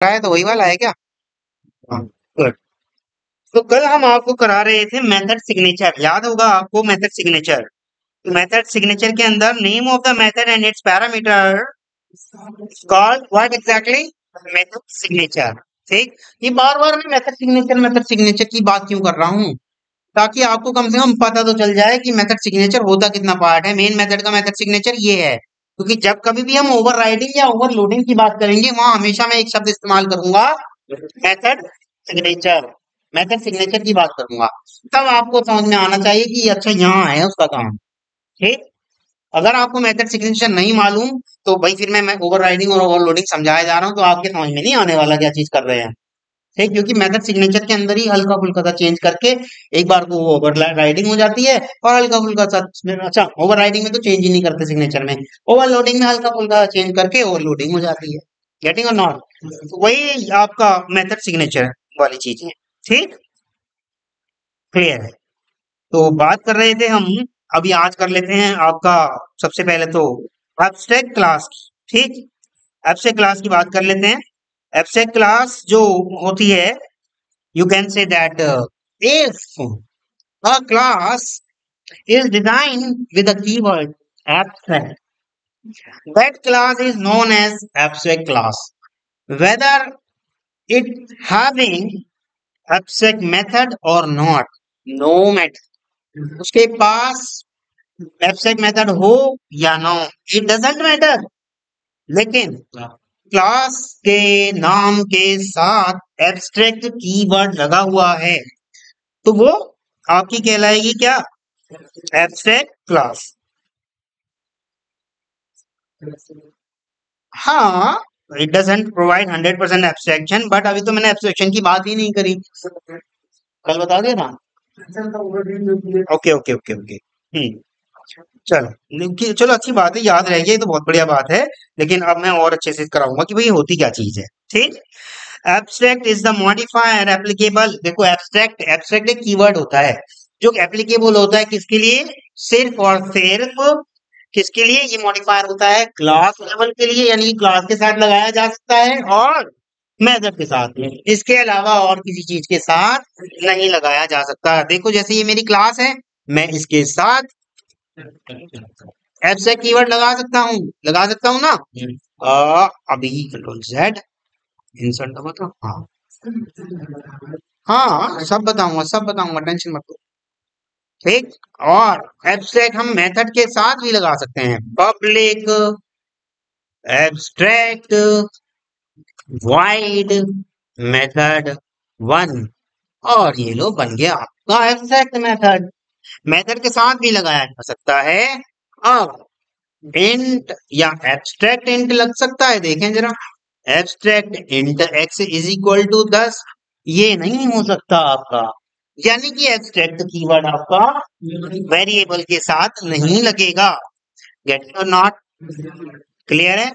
है तो वही वाला है क्या? हाँ, good। तो कल हम आपको करा रहे थे मेथड सिग्नेचर, याद होगा आपको मेथड सिग्नेचर। मेथड सिग्नेचर के अंदर name of the method and it's parameter called what exactly? Method signature. ठीक, ये बार बार मैं मेथड सिग्नेचर की बात क्यों कर रहा हूँ? ताकि आपको कम से कम पता तो चल जाए कि मेथड सिग्नेचर होता कितना पार्ट है। मेन मेथड का मेथड सिग्नेचर ये है, क्योंकि जब कभी भी हम ओवरराइडिंग या ओवरलोडिंग की बात करेंगे वहां हमेशा मैं एक शब्द इस्तेमाल करूंगा, मेथड सिग्नेचर। मेथड सिग्नेचर की बात करूंगा, तब आपको समझ में आना चाहिए कि अच्छा यहाँ है उसका काम। ठीक, अगर आपको मेथड सिग्नेचर नहीं मालूम तो भाई फिर मैं ओवरराइडिंग और ओवरलोडिंग समझाया जा रहा हूँ तो आपके समझ में नहीं आने वाला क्या चीज कर रहे हैं। ठीक, क्योंकि मेथड सिग्नेचर के अंदर ही हल्का फुल्का सा चेंज करके एक बार को वो ओवर राइडिंग हो जाती है, और हल्का फुल्का सा, अच्छा ओवर राइडिंग में तो चेंज ही नहीं करते सिग्नेचर में, ओवरलोडिंग में हल्का फुल्का चेंज करके ओवरलोडिंग हो जाती है। गेटिंग और नॉट? वही आपका मेथड सिग्नेचर वाली चीज है। ठीक, क्लियर है? तो बात कर रहे थे हम, अभी आज कर लेते हैं आपका सबसे पहले तो एब्स्ट्रैक्ट क्लास की। ठीक, एब्स्ट्रैक्ट क्लास की बात कर लेते हैं। एब्स्ट्रैक्ट क्लास जो होती है, you can say that if a class is designed with a keyword abstract, that class is known as abstract class, whether it having abstract method or not, no matter उसके पास abstract method हो या ना, it doesn't matter। लेकिन class के नाम के साथ abstract keyword लगा हुआ है तो वो आपकी कहलाएगी क्या? Abstract class. हाँ, it doesn't provide 100% abstraction, but अभी तो मैंने एब्स्ट्रैक्शन की बात ही नहीं करी, कल बता दिया था। Okay okay okay okay. चलो चलो, अच्छी बात है, याद रह गया, ये तो बहुत बढ़िया बात है। लेकिन अब मैं और अच्छे से कराऊंगा कि भाई होती क्या चीज है। ठीक, abstract is the modifier applicable. देखो एब्स्ट्रैक्ट, एब्स्ट्रैक्ट एक कीवर्ड होता है जो एप्लीकेबल होता है किसके लिए? सिर्फ और सिर्फ किसके लिए ये मॉडिफायर होता है? क्लास लेवल के लिए, यानी क्लास के साथ लगाया जा सकता है और मेथड के साथ में, इसके अलावा और किसी चीज के साथ नहीं लगाया जा सकता। देखो जैसे ये मेरी क्लास है, मैं इसके साथ एब्स्ट्रैक्ट कीवर्ड लगा सकता हूँ ना। अभी कंट्रोल जेड इंसर्ट दबा था। हाँ हाँ, सब बताऊंगा, टेंशन मत लो। ठीक, और एब्स्ट्रैक्ट हम मेथड के साथ भी लगा सकते हैं, public abstract void method one, और ये लो बन गया आपका एब्स्ट्रैक्ट मेथड। मेथड के साथ भी लगाया जा सकता है। अब इंट या एब्स्ट्रैक्ट इंट लग सकता है, देखें जरा, abstract int X is equal to 10, ये नहीं हो सकता आपका, यानी कि एब्स्ट्रैक्ट कीवर्ड आपका वेरिएबल के साथ नहीं लगेगा। गेट और नॉट? क्लियर है?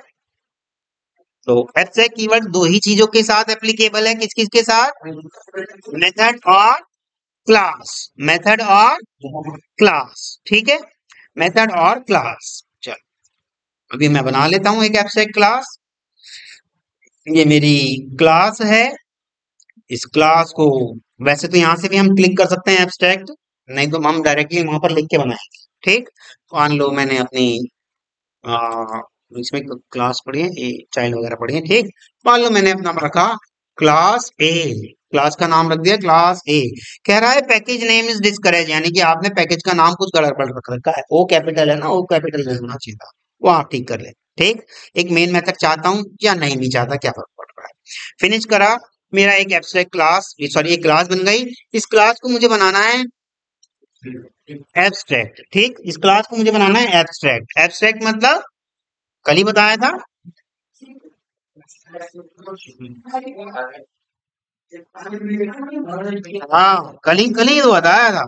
तो एब्स्ट्रैक्ट कीवर्ड दो ही चीजों के साथ एप्लीकेबल है, किस किस के साथ? मेथड और क्लास, मेथड और क्लास। ठीक है, मेथड और क्लास। चलो अभी मैं बना लेता हूं एक एब्स्ट्रैक्ट क्लास। ये मेरी क्लास है, इस क्लास को वैसे तो यहां से भी हम क्लिक कर सकते हैं एब्स्ट्रैक्ट, नहीं तो हम डायरेक्टली वहां पर लिख के बनाएंगे। ठीक, मान लो मैंने अपनी आ, इसमें क्लास पढ़ी है, ये चाइल्ड वगैरह पढ़ी है। ठीक, मान लो मैंने अपना रखा क्लास ए, क्लास का नाम रख दिया क्लास ए। कह रहा है पैकेज नेम इज डिस्करेज, यानी कि आपने पैकेज का नाम कुछ गड़बड़ रख रखा है, ओ कैपिटल है ना, ओ कैपिटल नहीं होना चाहिए था, वो आप ठीक कर ले। ठीक, एक मेन मेथड चाहता हूं या नहीं भी चाहता, क्या फर्क पड़ रहा है। फिनिश करा, मेरा एक एब्स्ट्रैक्ट क्लास, सॉरी एक क्लास बन गई। इस क्लास को मुझे बनाना है एब्स्ट्रैक्ट। ठीक, इस क्लास को मुझे बनाना है एब्स्ट्रैक्ट। एब्स्ट्रैक्ट मतलब कल ही बताया था, हाँ कल ही तो बताया था।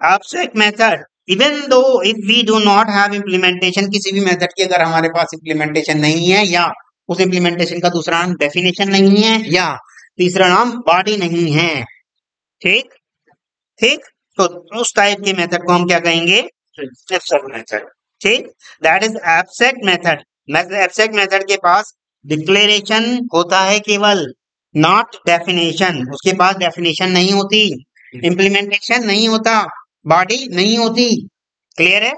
Abstract method, even though if we do not have implementation, किसी भी मेथड की अगर हमारे पास इम्प्लीमेंटेशन नहीं है, या उस इम्प्लीमेंटेशन का दूसरा नाम डेफिनेशन नहीं है, या तीसरा नाम बॉडी नहीं है। ठीक, ठीक, तो उस टाइप के मेथड को हम क्या कहेंगे? Abstract method. ठीक, that is abstract method. Abstract method के पास डिक्लेरेशन होता है केवल, नॉट डेफिनेशन। उसके पास डेफिनेशन नहीं होती, इम्प्लीमेंटेशन नहीं होता, बॉडी नहीं होती। क्लियर है?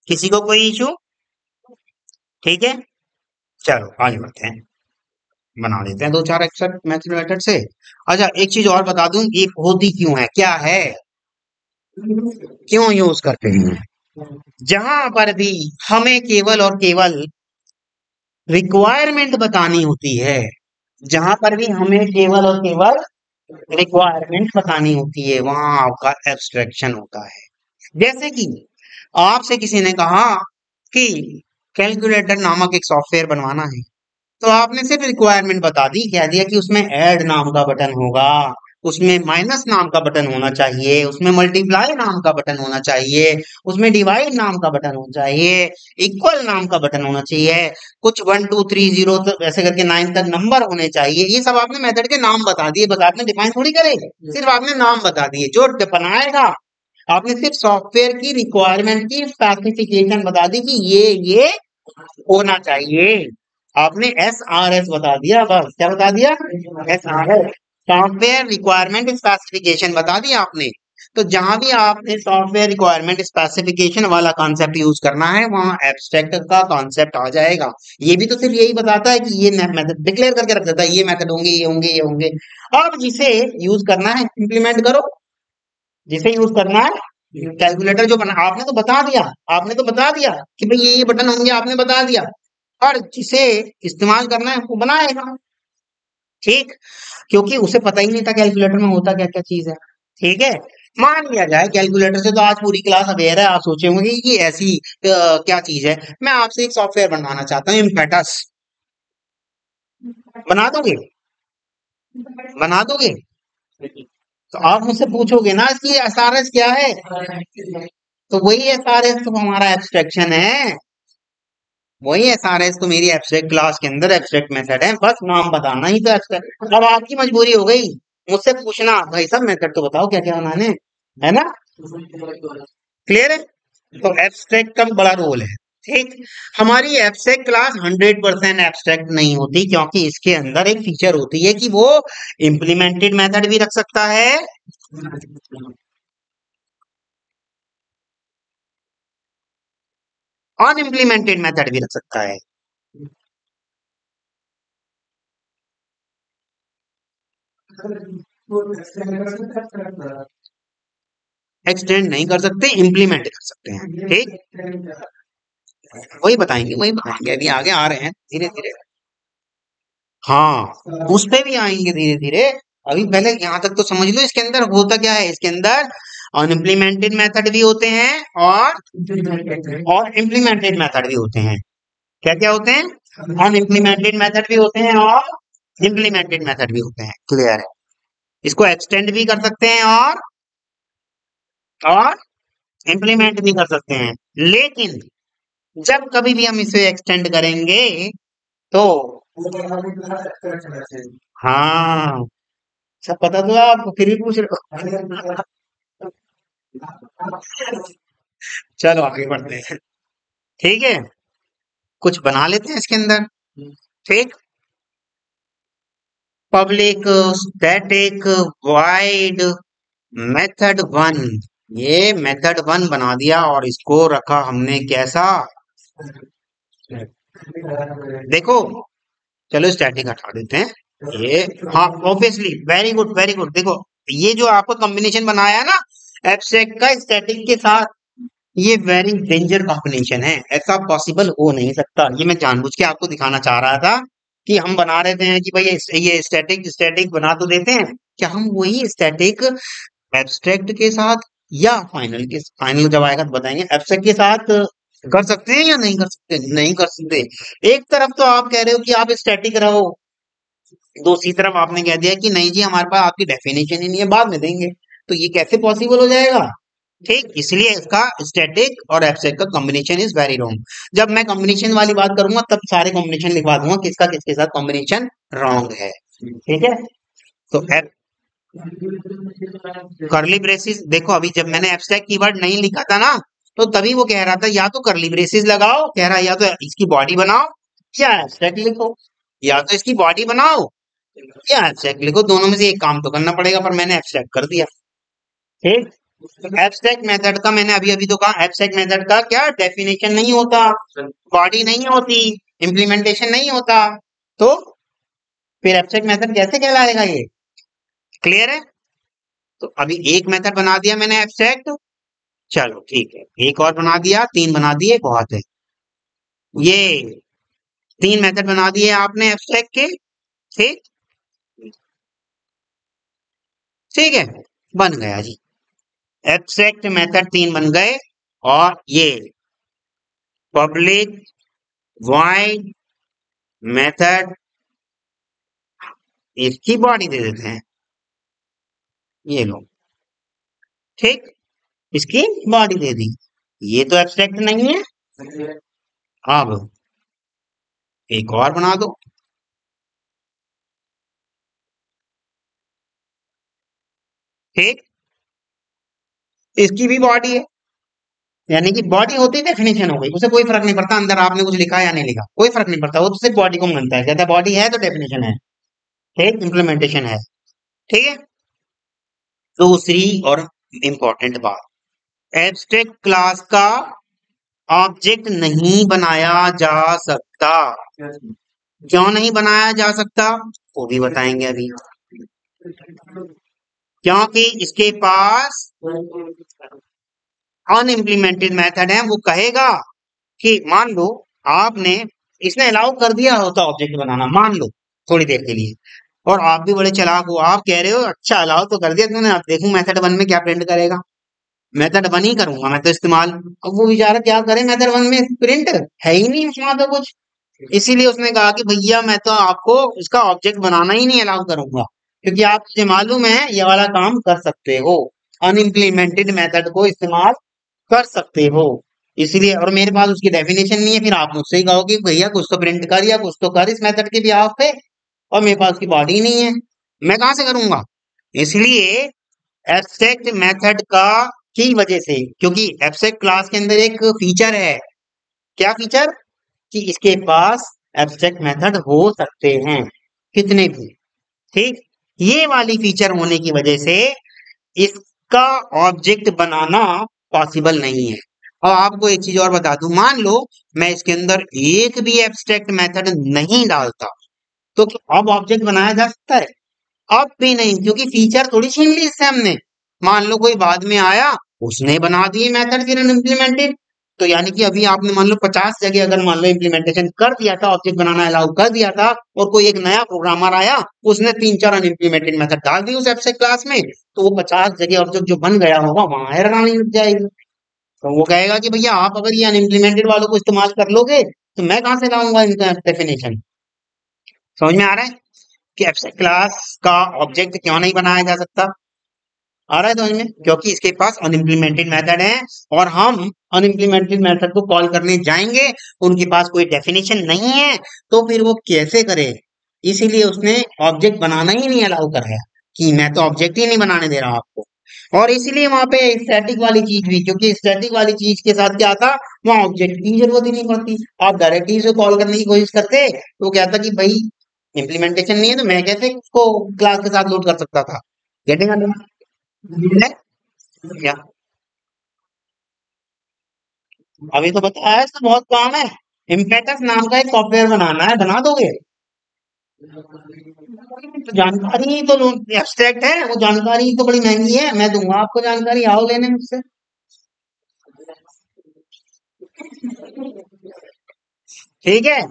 किसी को कोई इशू? ठीक है, चलो आगे बढ़ते हैं, बना लेते हैं दो चार एक्स्ट्रा मेथड से। अच्छा, एक चीज और बता दूं, ये होती क्यों है, क्या है, क्यों यूज करते हैं। जहां पर भी हमें केवल और केवल रिक्वायरमेंट बतानी होती है, जहां पर भी हमें केवल और केवल रिक्वायरमेंट बतानी होती है, वहां आपका एब्स्ट्रैक्शन होता है। जैसे कि आपसे किसी ने कहा कि कैलकुलेटर नामक एक सॉफ्टवेयर बनवाना है, तो आपने सिर्फ रिक्वायरमेंट बता दी, कह दिया कि उसमें ऐड नाम का बटन होगा, उसमें माइनस नाम का बटन होना चाहिए, उसमें मल्टीप्लाई नाम का बटन होना चाहिए, उसमें डिवाइड नाम का बटन होना चाहिए, इक्वल नाम का बटन होना चाहिए, कुछ 1 2 3 0 ऐसे करके 9 तक नंबर होने चाहिए। ये सब आपने मेथड के नाम बता दिए, बस आपने डिफाइन थोड़ी करे, सिर्फ आपने नाम बता दिए। जो बनाएगा, आपने सिर्फ सॉफ्टवेयर की रिक्वायरमेंट की स्पेसिफिकेशन बता दी कि ये होना चाहिए। आपने SRS बता दिया, बस क्या बता दिया, SRS, सॉफ्टवेयर रिक्वायरमेंट स्पेसिफिकेशन बता दिया आपने। तो जहां भी आपने सॉफ्टवेयर रिक्वायरमेंट स्पेसिफिकेशन वाला कॉन्सेप्ट यूज करना है, वहां एब्स्ट्रैक्ट का कॉन्सेप्ट आ जाएगा। ये भी तो सिर्फ यही बताता है कि ये मेथड डिक्लेयर करके रख देता है, ये मेथड होंगे, ये होंगे, ये होंगे। अब जिसे यूज करना है इंप्लीमेंट करो, जिसे यूज करना है कैलकुलेटर जो बना, आपने तो बता दिया, आपने तो बता दिया कि भाई ये बटन होंगे, आपने बता दिया, और जिसे इस्तेमाल करना है वो बनाएगा। ठीक, क्योंकि उसे पता ही नहीं था कैलकुलेटर में होता क्या क्या चीज है। ठीक है, मान लिया जाए कैलकुलेटर से तो आज पूरी क्लास अवेयर है, आप सोचे होंगे कि ऐसी क्या चीज है। मैं आपसे एक सॉफ्टवेयर बनवाना चाहता हूँ, इम्पेटस, बना दोगे? बना दोगे? तो आप मुझसे पूछोगे ना इसकी एसआरएस क्या है, तो वही एसआरएस तो हमारा एब्स्ट्रैक्शन है, वही एसआरएस तो मेरी एब्स्ट्रैक्ट क्लास के अंदर एब्स्ट्रैक्ट मेथड है, बस नाम बताना ही तो एब्स्ट्रैक्ट। अब आपकी मजबूरी हो गई मुझसे पूछना, भाई सब मेथड तो बताओ क्या क्या बनाने, है ना? क्लियर है? तो एब्स्ट्रैक्ट का बड़ा रोल है। ठीक, हमारी एब्स्ट्रैक्ट क्लास 100% एब्स्ट्रैक्ट नहीं होती, क्योंकि इसके अंदर एक फीचर होती है कि वो इम्प्लीमेंटेड मेथड भी रख सकता है, अनइम्प्लीमेंटेड मेथड भी रख सकता है। एक्सटेंड नहीं कर सकते, इम्प्लीमेंट कर सकते हैं। ठीक, वही बताएंगे, वही बताएंगे, अभी आगे आ रहे हैं धीरे धीरे। हाँ, उस पे भी आएंगे धीरे धीरे। अभी पहले यहाँ तक तो समझ लो इसके अंदर होता क्या है। इसके अंदर अनइम्प्लीमेंटेड मेथड भी होते हैं और इम्प्लीमेंटेड मेथड भी होते हैं। क्या क्या होते हैं? अनइम्प्लीमेंटेड मेथड भी होते हैं और इम्प्लीमेंटेड मेथड भी होते हैं। क्लियर है? इसको एक्सटेंड भी कर सकते हैं और इम्प्लीमेंट भी कर सकते हैं। लेकिन जब कभी भी हम इसे एक्सटेंड करेंगे तो, हाँ, सब पता तो है आपको, फिर भी पूछ रहे हो। चलो आगे बढ़ते हैं। ठीक है, कुछ बना लेते हैं इसके अंदर। ठीक, public static wide method one, ये मेथड वन बना दिया और इसको रखा हमने कैसा, देखो, चलो स्टैटिक हटा देते हैं ये। हाँ, obviously, very good very good. देखो, ये जो आपको कॉम्बिनेशन बनाया ना एब्स्ट्रैक्ट का स्टैटिक के साथ, ये वेरी डेंजर कॉम्बिनेशन है, ऐसा पॉसिबल हो नहीं सकता। ये मैं जानबूझ के आपको दिखाना चाह रहा था कि हम बना रहे थे कि भाई ये स्टैटिक स्टैटिक बना तो देते हैं, क्या हम वही स्टैटिक एब्स्ट्रैक्ट के साथ या फाइनल जब आएगा तो बताएंगे, एब्स्ट्रैक्ट के साथ कर सकते हैं या नहीं कर सकते? नहीं कर सकते। एक तरफ तो आप कह रहे हो कि आप स्टैटिक रहो, दूसरी तरफ आपने कह दिया कि नहीं जी हमारे पास आपकी डेफिनेशन ही नहीं है, बाद में देंगे। तो ये कैसे पॉसिबल हो जाएगा? ठीक, इसलिए इसका स्टैटिक और एब्स्ट्रैक्ट का कॉम्बिनेशन इज वेरी रॉन्ग। जब मैं कॉम्बिनेशन वाली बात करूंगा तब सारे कॉम्बिनेशन लिखवा दूंगा किसका किसके साथ कॉम्बिनेशन रॉन्ग है। ठीक है, तो करली ब्रेसिस, देखो अभी जब मैंने एब्स्ट्रैक्ट कीवर्ड नहीं लिखा था ना, तो तभी वो कह रहा था या तो करली ब्रेसिस लगाओ, कह रहा है या तो इसकी बॉडी बनाओ या एब्स्ट्रैक्ट लिखो। या तो इसकी बॉडी बनाओ या एब्स्ट्रैक्ट लिखो, दोनों में से एक काम तो करना पड़ेगा, पर मैंने एब्स्ट्रैक्ट कर दिया। ठीक, एब्स्ट्रैक्ट मेथड का मैंने अभी अभी तो कहा, एब्स्ट्रैक्ट मेथड का क्या डेफिनेशन नहीं होता, बॉडी नहीं होती, इम्प्लीमेंटेशन नहीं होता, तो फिर एब्स्ट्रैक्ट मेथड कैसे कहलाएगा ये? क्लियर है? तो अभी एक मेथड बना दिया मैंने एब्स्ट्रैक्ट, चलो ठीक है, एक और बना दिया, तीन बना दिए बहुत है। ये तीन मेथड बना दिए आपने एब्स्ट्रैक्ट के। ठीक, ठीक है, बन गया जी, एब्स्ट्रैक्ट मेथड तीन बन गए। और ये पब्लिक वॉइड मेथड, इसकी बॉडी दे देते हैं, ये लो। ठीक, इसकी बॉडी दे दी, ये तो एब्स्ट्रैक्ट नहीं है। अब एक और बना दो। ठीक, इसकी भी बॉडी है, यानी कि बॉडी होती डेफिनेशन हो गई, उसे कोई फर्क नहीं पड़ता अंदर आपने कुछ लिखा या नहीं लिखा, कोई फर्क नहीं पड़ता, वो तो सिर्फ बॉडी को मानता है, कहता है बॉडी है तो डेफिनेशन है। ठीक, इम्प्लीमेंटेशन है। ठीक है, दूसरी और इंपॉर्टेंट बात, एब्स्ट्रैक्ट क्लास का ऑब्जेक्ट नहीं बनाया जा सकता। क्यों नहीं बनाया जा सकता वो भी बताएंगे अभी। क्योंकि इसके पास अनइम्प्लीमेंटेड मेथड है, वो कहेगा कि मान लो आपने, इसने अलाउ कर दिया होता ऑब्जेक्ट बनाना, मान लो थोड़ी देर के लिए, और आप भी बड़े चालाक हो, आप कह रहे हो अच्छा अलाउ तो कर दिया तूने, अब देखूं मेथड वन में क्या प्रिंट करेगा। मेथड वन ही करूंगा मैं तो इस्तेमाल। अब वो बेचारा क्या करे, मेथड वन में प्रिंट है ही नहीं उसमें तो कुछ, इसीलिए उसने कहा कि भैया मैं तो आपको इसका ऑब्जेक्ट बनाना ही नहीं अलाउ करूंगा, क्योंकि आप मुझे मालूम है ये वाला काम कर सकते हो, अनइम्प्लीमेंटेड मेथड को इस्तेमाल कर सकते हो, इसलिए। और मेरे पास उसकी डेफिनेशन नहीं है, फिर आप मुझसे ही कहोगे भैया कुछ तो प्रिंट कर या कुछ तो कर इस मेथड के भी आप पे, और मेरे पास उसकी बॉडी नहीं है, मैं कहां से करूंगा। इसलिए एब्स्ट्रैक्ट मेथड का की वजह से, क्योंकि एब्स्ट्रैक्ट क्लास के अंदर एक फीचर है, क्या फीचर, कि इसके पास एब्स्ट्रैक्ट मेथड हो सकते हैं कितने भी। ठीक, ये वाली फीचर होने की वजह से इसका ऑब्जेक्ट बनाना पॉसिबल नहीं है। और आपको एक चीज और बता दूं, मान लो मैं इसके अंदर एक भी एब्स्ट्रैक्ट मेथड नहीं डालता, तो क्या अब ऑब्जेक्ट बनाया जा सकता है? अब भी नहीं, क्योंकि फीचर थोड़ी छीन ली इससे हमने। मान लो कोई बाद में आया, उसने बना दिए मेथड फिर इम्प्लीमेंटेड, तो यानी कि अभी आपने मान लो 50 जगह अगर मान लो इम्प्लीमेंटेशन कर दिया था, ऑब्जेक्ट बनाना अलाउ कर दिया था, और कोई एक नया प्रोग्रामर आया, उसने 3-4 अनइम्प्लीमेंटेड मेथड डाल दी उस एब्स्ट्रैक्ट क्लास में, तो वो 50 जगह ऑब्जेक्ट जो बन गया होगा वहां एरर आने लग जाएगी। तो वो कहेगा कि भैया आप अगर ये अनइम्प्लीमेंटेड वालों को इस्तेमाल कर लोगे तो मैं कहां से लाऊंगा इनका डेफिनेशन। समझ में आ रहा है कि एब्स्ट्रैक्ट क्लास का ऑब्जेक्ट क्यों नहीं बनाया जा सकता? आ रहा है समझ में, क्योंकि इसके पास अनइम्प्लीमेंटेड मेथड है, और हम अनइम्प्लीमेंटेड मेथड को कॉल करने जाएंगे, उनके पास कोई डेफिनेशन नहीं है, तो फिर वो कैसे करे। इसीलिए उसने ऑब्जेक्ट बनाना ही नहीं अलाउ कर रहा, कि मैं तो ऑब्जेक्ट ही नहीं बनाने दे रहा आपको। और इसीलिए वहां पे स्टैटिक वाली चीज भी, क्योंकि स्टैटिक वाली चीज के साथ क्या था, वहां ऑब्जेक्ट की जरूरत ही नहीं पड़ती, आप डायरेक्टली उसे कॉल करने की कोशिश करते, तो क्या था कि भाई इम्प्लीमेंटेशन नहीं है तो मैं कैसे उसको क्लास के साथ लोड कर सकता था। गेटिंग है क्या? अभी तो बताया, इसका बहुत काम है, इम्पेटस नाम का एक सॉफ्टवेयर बनाना है, बना दोगे? तो जानकारी तो एब्स्ट्रैक्ट है, वो जानकारी तो बड़ी महंगी है, मैं दूंगा आपको जानकारी, आओ लेने मुझसे। ठीक है,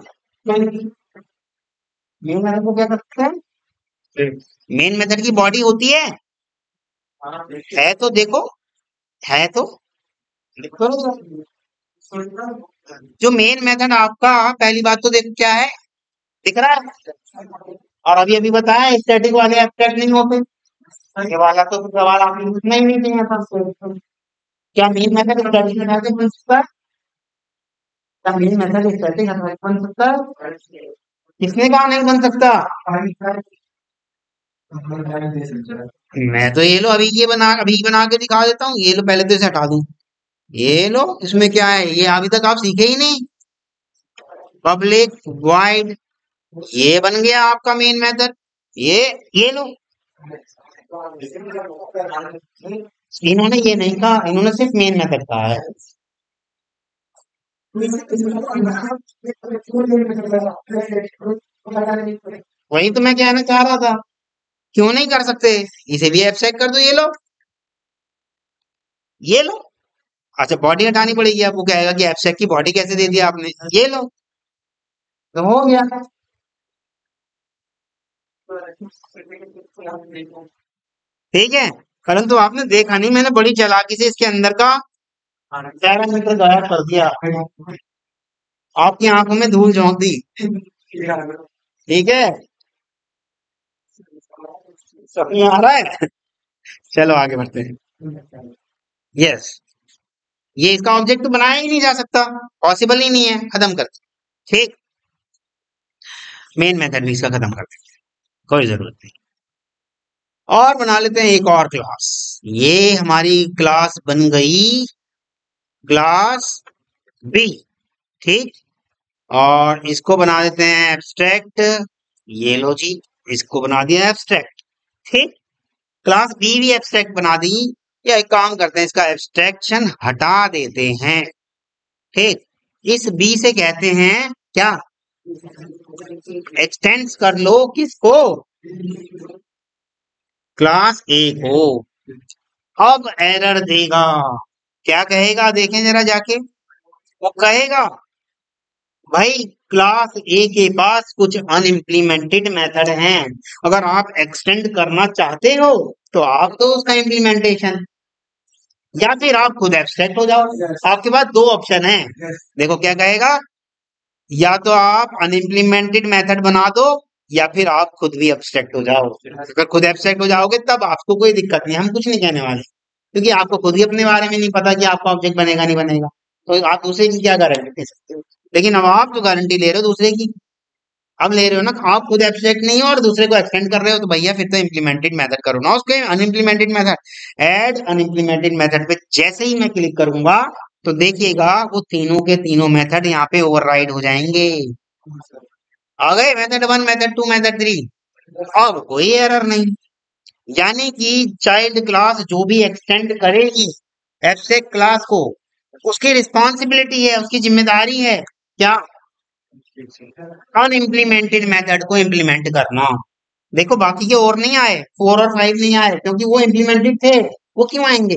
मेन मेथड को क्या करते हैं, मेन मेथड की बॉडी होती है तो देखो, है तो देखो, जो मेन मेथड आपका, पहली बात तो देखो क्या है, दिख रहा है, और अभी अभी बताया स्टैटिक वाले एब्स्ट्रैक्ट नहीं होते, ये वाला तो सवाल आपने पूछना ही नहीं चाहिए था। क्या मेन मेथड स्टैटिक मेथड बन सकता है? क्या मेन मेथड स्टैटिक बन सकता है? किसने कहा नहीं बन सकता? मैं तो ये लो अभी ये बना, अभी बना के दिखा देता हूँ, ये लो पहले तो इसे हटा दूं, ये लो, इसमें क्या है, ये अभी तक आप सीखे ही नहीं, पब्लिक वाइड ये बन गया आपका मेन मेथड। ये ये लो, इन्होंने ये नहीं कहा, इन्होंने सिर्फ मेन मेथड कहा है। वही तो मैं कहना चाह रहा था, क्यों नहीं कर सकते? इसे भी एब्स्ट्रैक्ट कर दो, ये लो, ये लो। अच्छा, बॉडी हटानी पड़ेगी, आपको कहेगा कि एब्स्ट्रैक्ट की बॉडी कैसे दे दिया आपने, ये लो, तो हो गया। ठीक है, परंतु आपने देखा नहीं, मैंने बड़ी चालाकी से इसके अंदर का पैरामीटर गायब कर दिया, आपकी आंखों में धूल झोंक दी। ठीक है, समझ में आ रहा है? चलो आगे बढ़ते हैं। यस, ये इसका ऑब्जेक्ट तो बनाया ही नहीं जा सकता, पॉसिबल ही नहीं है, खत्म कर। ठीक, मेन मेथड भी इसका खत्म कर देते हैं, कोई जरूरत नहीं। और बना लेते हैं एक और क्लास। ये हमारी क्लास बन गई क्लास बी। ठीक, और इसको बना देते हैं एब्स्ट्रैक्ट। ये लो जी, इसको बना दिया एब्स्ट्रैक्ट। ठीक, क्लास बी भी एब्स्ट्रैक्ट बना दी। या एक काम करते हैं, इसका एब्स्ट्रैक्शन हटा देते हैं। ठीक, इस बी से कहते हैं क्या, एक्सटेंड कर लो किसको, क्लास ए को। अब एरर देगा, क्या कहेगा देखें जरा जाके। वो कहेगा भाई क्लास ए के पास कुछ अनइम्प्लीमेंटेड मेथड हैं, अगर आप एक्सटेंड करना चाहते हो तो आप तो उसका इम्प्लीमेंटेशन, या फिर आप खुद एब्स्ट्रैक्ट हो जाओ। आपके पास दो ऑप्शन है, देखो क्या कहेगा, या तो आप अनइम्प्लीमेंटेड मेथड बना दो, या फिर आप खुद भी एब्स्ट्रैक्ट हो जाओ। अगर खुद एब्स्ट्रैक्ट हो जाओगे तब आपको कोई दिक्कत नहीं, हम कुछ नहीं कहने वाले, क्योंकि आपको खुद ही अपने बारे में नहीं पता कि आपका ऑब्जेक्ट बनेगा नहीं बनेगा, तो आप दूसरे की क्या गारंटी दे सकते हो। लेकिन अब आप तो गारंटी ले रहे हो दूसरे की, अब ले रहे हो ना, आप खुद एब्स्ट्रैक्ट नहीं हो और दूसरे को एक्सटेंड कर रहे हो, तो भैया फिर तो इम्प्लीमेंटेड मेथड करो ना उसके। अनइम्प्लीमेंटेड मेथड, ऐड अनइम्प्लीमेंटेड मेथड पे जैसे ही मैं क्लिक करूंगा तो देखिएगा वो तीनों के तीनों मेथड यहाँ पे ओवरराइड हो जाएंगे। आ गए method one, method two, method three, अब कोई एरर नहीं। यानी कि चाइल्ड क्लास जो भी एक्सटेंड करेगी एब्स्ट्रैक्ट क्लास को, उसकी रिस्पॉन्सिबिलिटी है, उसकी जिम्मेदारी है क्या, अनइम्प्लीमेंटेड मेथड को इम्प्लीमेंट करना। देखो बाकी के और नहीं आए, 4 और 5 नहीं आए, क्योंकि वो इम्प्लीमेंटेड थे, वो क्यों आएंगे।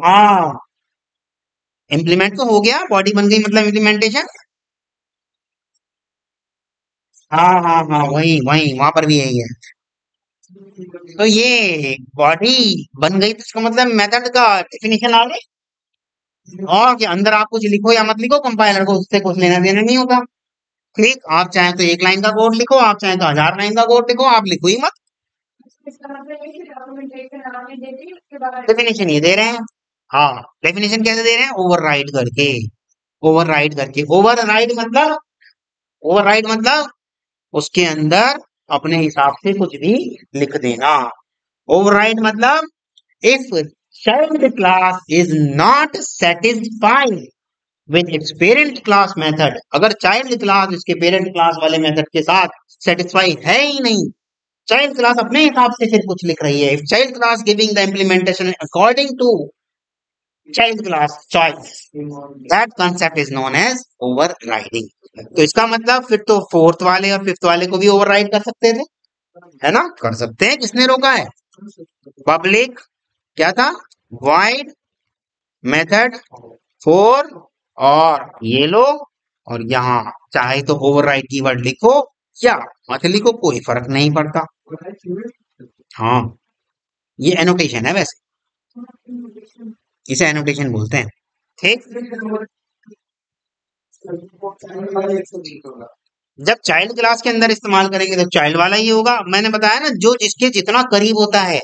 हाँ, इम्प्लीमेंट तो हो गया, बॉडी बन गई, मतलब इम्प्लीमेंटेशन। हाँ हाँ हाँ, वही वही वहां पर भी यही है। तो ये बॉडी बन गई, तो इसका मतलब मेथड का डेफिनेशन आ गई। और क्या, अंदर आप कुछ लिखो या मत लिखो, कंपाइलर को उससे कुछ लेना देना नहीं होता। ठीक, आप चाहें तो 1 लाइन का कोड लिखो, आप चाहें तो 1000 लाइन का कोड लिखो, आप लिखो ही मत। डेफिनेशन ये दे रहे हैं। हाँ, डेफिनेशन कैसे दे रहे हैं, ओवरराइड करके। ओवरराइड करके, ओवरराइड मतलब उसके अंदर अपने हिसाब से कुछ भी लिख देना। ओवरराइड मतलब if child class is not satisfied with its parent class method, अगर चाइल्ड क्लास इसके पेरेंट क्लास वाले मेथड के साथ सेटिस्फाई है ही नहीं, चाइल्ड क्लास अपने हिसाब से फिर कुछ लिख रही है, if child class giving the implementation according to child class choice, that concept is known as overriding. तो इसका मतलब फिर तो फोर्थ वाले और फिफ्थ वाले को भी ओवरराइड कर सकते थे, है ना, कर सकते हैं, किसने रोका है। पब्लिक क्या था, वाइड मेथड 4, और ये लो, और यहाँ चाहे तो ओवरराइड कीवर्ड लिखो या मत लिखो, कोई फर्क नहीं पड़ता। हाँ, ये एनोटेशन है वैसे, इसे एनोटेशन बोलते हैं। ठीक, जब चाइल्ड क्लास के अंदर इस्तेमाल करेंगे तो चाइल्ड वाला ही होगा, मैंने बताया ना, जो जिसके जितना करीब होता है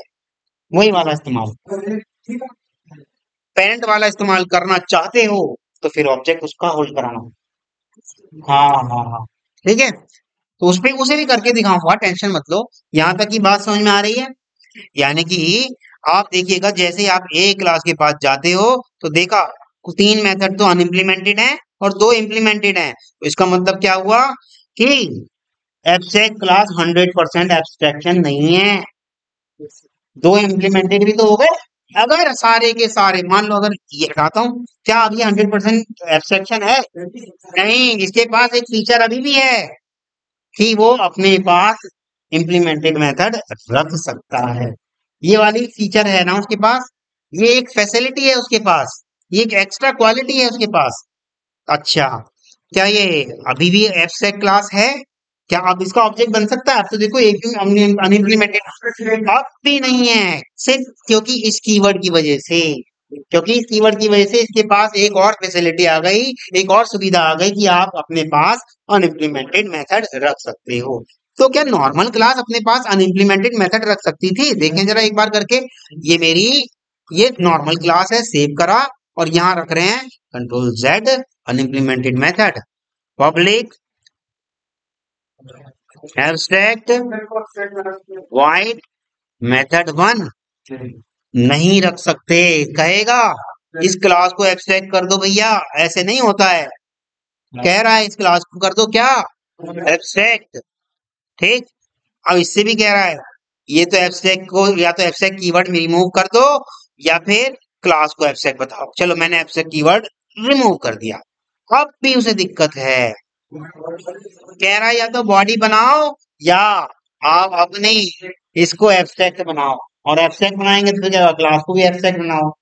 वही वाला इस्तेमाल। पेरेंट वाला इस्तेमाल करना चाहते हो तो फिर ऑब्जेक्ट उसका होल्ड कराना। हाँ हाँ हाँ, ठीक है, तो उस पे उसे भी करके दिखाऊंगा, टेंशन मत लो। यहाँ तक की बात समझ में आ रही है। यानी कि आप देखिएगा, जैसे ही आप ए क्लास के पास जाते हो तो देखा 3 मेथड तो अनइम्प्लीमेंटेड है, और 2 इम्प्लीमेंटेड हैं। तो इसका मतलब क्या हुआ कि एब्स्ट्रैक्ट क्लास 100% एब्स्ट्रैक्शन नहीं है। 2 इम्प्लीमेंटेड भी तो हो गए। अगर सारे के सारे मान लो, अगर ये हटाता हूँ, क्या अब ये 100% एब्स्ट्रैक्शन है? नहीं, इसके पास एक फीचर अभी भी है कि वो अपने पास इम्प्लीमेंटेड मेथड रख सकता है। ये वाली फीचर है ना उसके पास, ये एक फैसिलिटी है उसके पास, ये एक एक्स्ट्रा क्वालिटी है उसके पास। अच्छा, क्या ये अभी भी एब्स्ट्रैक्ट क्लास है? क्या अब इसका ऑब्जेक्ट बन सकता है? अब तो देखो एक अनइम्प्लीमेंटेड अब भी नहीं है, सिर्फ क्योंकि इस कीवर्ड की वजह से। क्योंकि इस कीवर्ड की वजह से इसके पास एक और फैसिलिटी आ गई, एक और सुविधा आ गई कि आप अपने पास अनइम्प्लीमेंटेड मेथड रख सकते हो। तो क्या नॉर्मल क्लास अपने पास अनइम्प्लीमेंटेड मेथड रख सकती थी? देखें जरा एक बार करके। ये मेरी ये नॉर्मल क्लास है, सेव करा, और यहाँ रख रहे हैं control Z unimplemented method public abstract void method 1 नहीं रख सकते। कहेगा इस क्लास को एब्स्ट्रैक्ट कर दो भैया, ऐसे नहीं होता है। कह रहा है इस क्लास को कर दो क्या, एब्स्ट्रैक्ट। ठीक, अब इससे भी कह रहा है ये तो एब्स्ट्रैक्ट को, या तो एब्स्ट्रैक्ट कीवर्ड में रिमूव कर दो या फिर क्लास को एब्स्ट्रैक्ट बताओ। चलो मैंने एब्स्ट्रैक्ट कीवर्ड रिमूव कर दिया, अब भी उसे दिक्कत है। कह रहा है या तो बॉडी बनाओ या आप अपनी इसको एब्स्ट्रैक्ट बनाओ, और एब्स्ट्रैक्ट बनाएंगे तो क्या क्लास को भी एब्स्ट्रैक्ट बनाओ।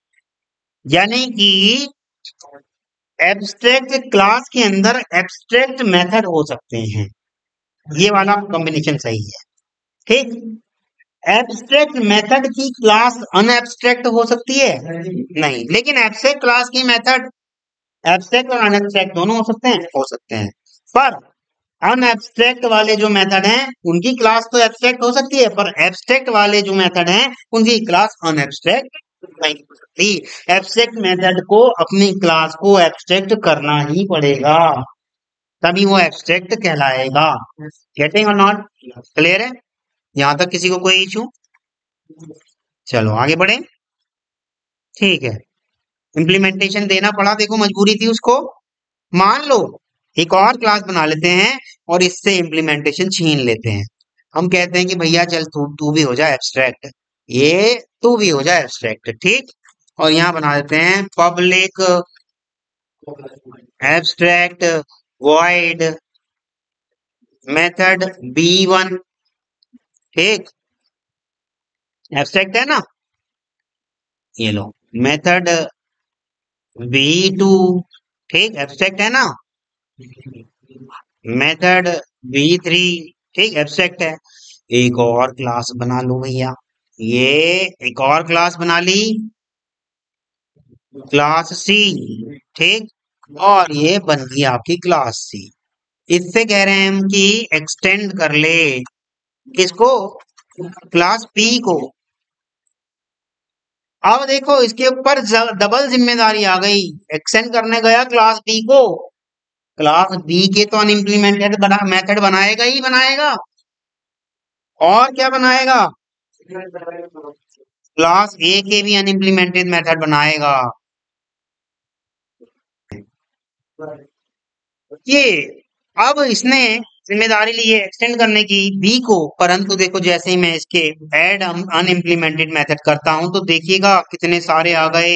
यानी कि एब्स्ट्रैक्ट क्लास के अंदर एब्स्ट्रैक्ट मेथड हो सकते हैं, ये वाला कॉम्बिनेशन सही है। ठीक, एब्स्ट्रैक्ट मेथड की क्लास अनएब्स्ट्रैक्ट हो सकती है? नहीं, लेकिन एब्स्ट्रैक्ट क्लास की मेथड एब्स्ट्रैक्ट और अनएब्स्ट्रैक्ट दोनों हो सकते हैं, हो सकते हैं। पर अनएब्स्ट्रैक्ट वाले जो मेथड हैं उनकी क्लास तो एब्स्ट्रैक्ट हो सकती है, पर एब्स्ट्रैक्ट वाले जो मेथड हैं उनकी क्लास अनएब्स्ट्रैक्ट नहीं हो सकती। एब्स्ट्रैक्ट मेथड को अपनी क्लास को एब्स्ट्रैक्ट करना ही पड़ेगा, तभी वो एब्स्ट्रैक्ट कहलाएगा। गेटिंग और नॉट? क्लियर है यहां तक? किसी को कोई इशू? चलो आगे बढ़े। ठीक है, इम्प्लीमेंटेशन देना पड़ा, देखो मजबूरी थी उसको। मान लो एक और क्लास बना लेते हैं और इससे इम्प्लीमेंटेशन छीन लेते हैं। हम कहते हैं कि भैया चल तू तू भी हो जा एब्स्ट्रैक्ट, ये तू भी हो जा एब्स्ट्रैक्ट। ठीक, और यहाँ बना देते हैं public abstract void method B1। ठीक, एब्स्ट्रैक्ट है ना, ये लो मेथड B2। ठीक, एब्स्ट्रैक्ट है ना, मेथड B3। ठीक, एब्स्ट्रैक्ट है। एक और क्लास बना लो भैया, ये एक और क्लास बना ली, क्लास C। ठीक, और ये बन गई आपकी क्लास C। इससे कह रहे हैं हम कि एक्सटेंड कर ले किसको, क्लास P को। अब देखो इसके ऊपर डबल जिम्मेदारी आ गई, एक्सटेंड करने गया क्लास B को, क्लास B के तो अनइम्प्लीमेंटेड मेथड बनाएगा ही बनाएगा, और क्या बनाएगा, क्लास A के भी अनइम्प्लीमेंटेड मेथड बनाएगा। ये अब इसने जिम्मेदारी ली है एक्सटेंड करने की बी को, परंतु देखो जैसे ही मैं इसके ऐड अनइम्प्लीमेंटेड मेथड करता हूं तो देखिएगा कितने सारे आ गए।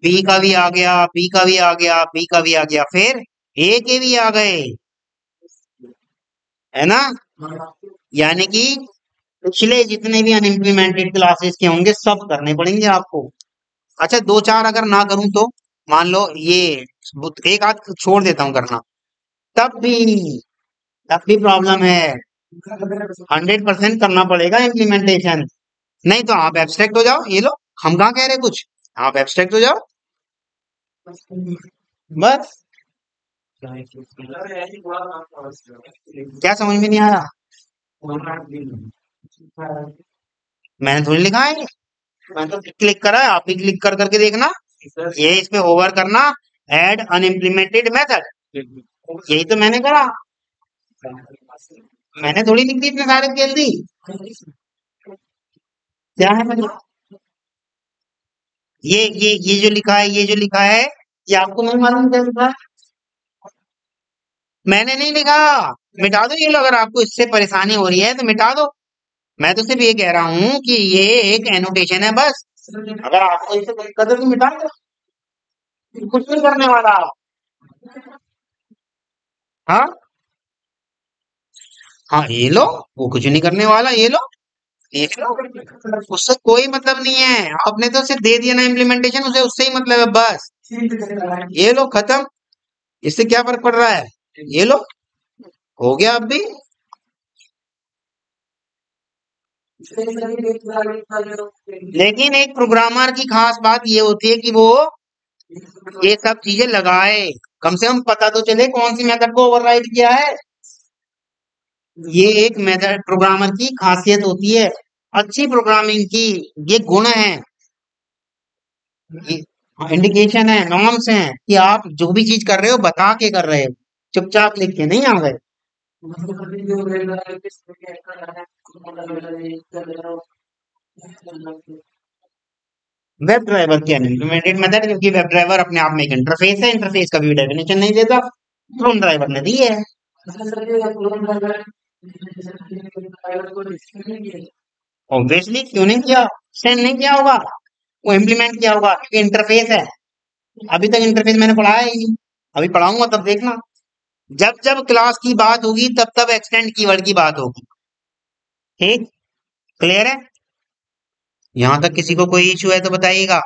बी का भी आ गया, बी का भी आ गया, बी का भी आ गया, फिर ए के भी आ गए, है ना। यानी कि पिछले जितने भी अनइम्प्लीमेंटेड क्लासेस के होंगे सब करने पड़ेंगे आपको। अच्छा, दो चार अगर ना करूं तो मान लो ये एक आध छोड़ देता हूं करना, तब भी तब भी प्रॉब्लम है। 100% करना पड़ेगा इम्प्लीमेंटेशन, नहीं तो आप एब्स्ट्रैक्ट हो जाओ। ये लो, हम कहाँ कह रहे कुछ, आप एब्स्ट्रैक्ट हो जाओ बस। क्या समझ में नहीं आया? मैंने थोड़ी लिखा है, मैंने तो क्लिक करा है, आप भी क्लिक कर करके देखना। ये इस पे होवर करना, ऐड अनइम्प्लीमेंटेड मेथड, यही तो मैंने करा। मैंने थोड़ी लिख दी इतने सारे जल्दी। क्या है मतलब, ये जो लिखा है, ये जो लिखा है, ये आपको नहीं मालूम क्या लिखा है? मैंने नहीं लिखा। मिटा दो ये लो, अगर आपको इससे परेशानी हो रही है तो मिटा दो। मैं तो सिर्फ ये कह रहा हूँ कि ये एक एनोटेशन है बस। अगर आपको इससे दिक्कत है तो मिटा दो, कुछ नहीं करने वाला। हाँ, हाँ ये लो, वो कुछ नहीं करने वाला, ये लो, ये लो। उससे कोई मतलब नहीं है, आपने तो सिर्फ दे दिया ना इम्प्लीमेंटेशन, उसे उससे ही मतलब है बस। ये लो खत्म। इससे क्या फर्क पड़ रहा है? ये लो, हो गया अब भी। लेकिन एक प्रोग्रामर की खास बात ये होती है कि वो ये सब चीजें लगाए, कम से कम पता तो चले कौन सी मेथड को ओवरराइड किया है। ये एक मेथड प्रोग्रामर की खासियत होती है, अच्छी प्रोग्रामिंग की। ये गुण है, ये इंडिकेशन है, नॉर्म्स हैं कि आप जो भी चीज कर रहे हो बता के कर रहे हो, चुपचाप लिख के नहीं आ गए। वेब ड्राइवर की अनइम्प्लीमेंटेड मेथड, क्योंकि वेब ड्राइवर अपने आप में एक इंटरफेस है, इंटरफेस का भी डेफिनेशन नहीं देता, क्रोम ड्राइवर ने दी है। ऑब्वियसली क्यों नहीं किया, सेंड नहीं किया होगा, वो इम्प्लीमेंट किया होगा क्योंकि इंटरफेस है। अभी तक इंटरफेस मैंने पढ़ाया ही नहीं, अभी पढ़ाऊंगा तब देखना। जब जब क्लास की बात होगी तब तब एक्सटेंड कीवर्ड की बात होगी। ठीक, क्लियर है? यहाँ तक किसी को कोई इशू है तो बताइएगा।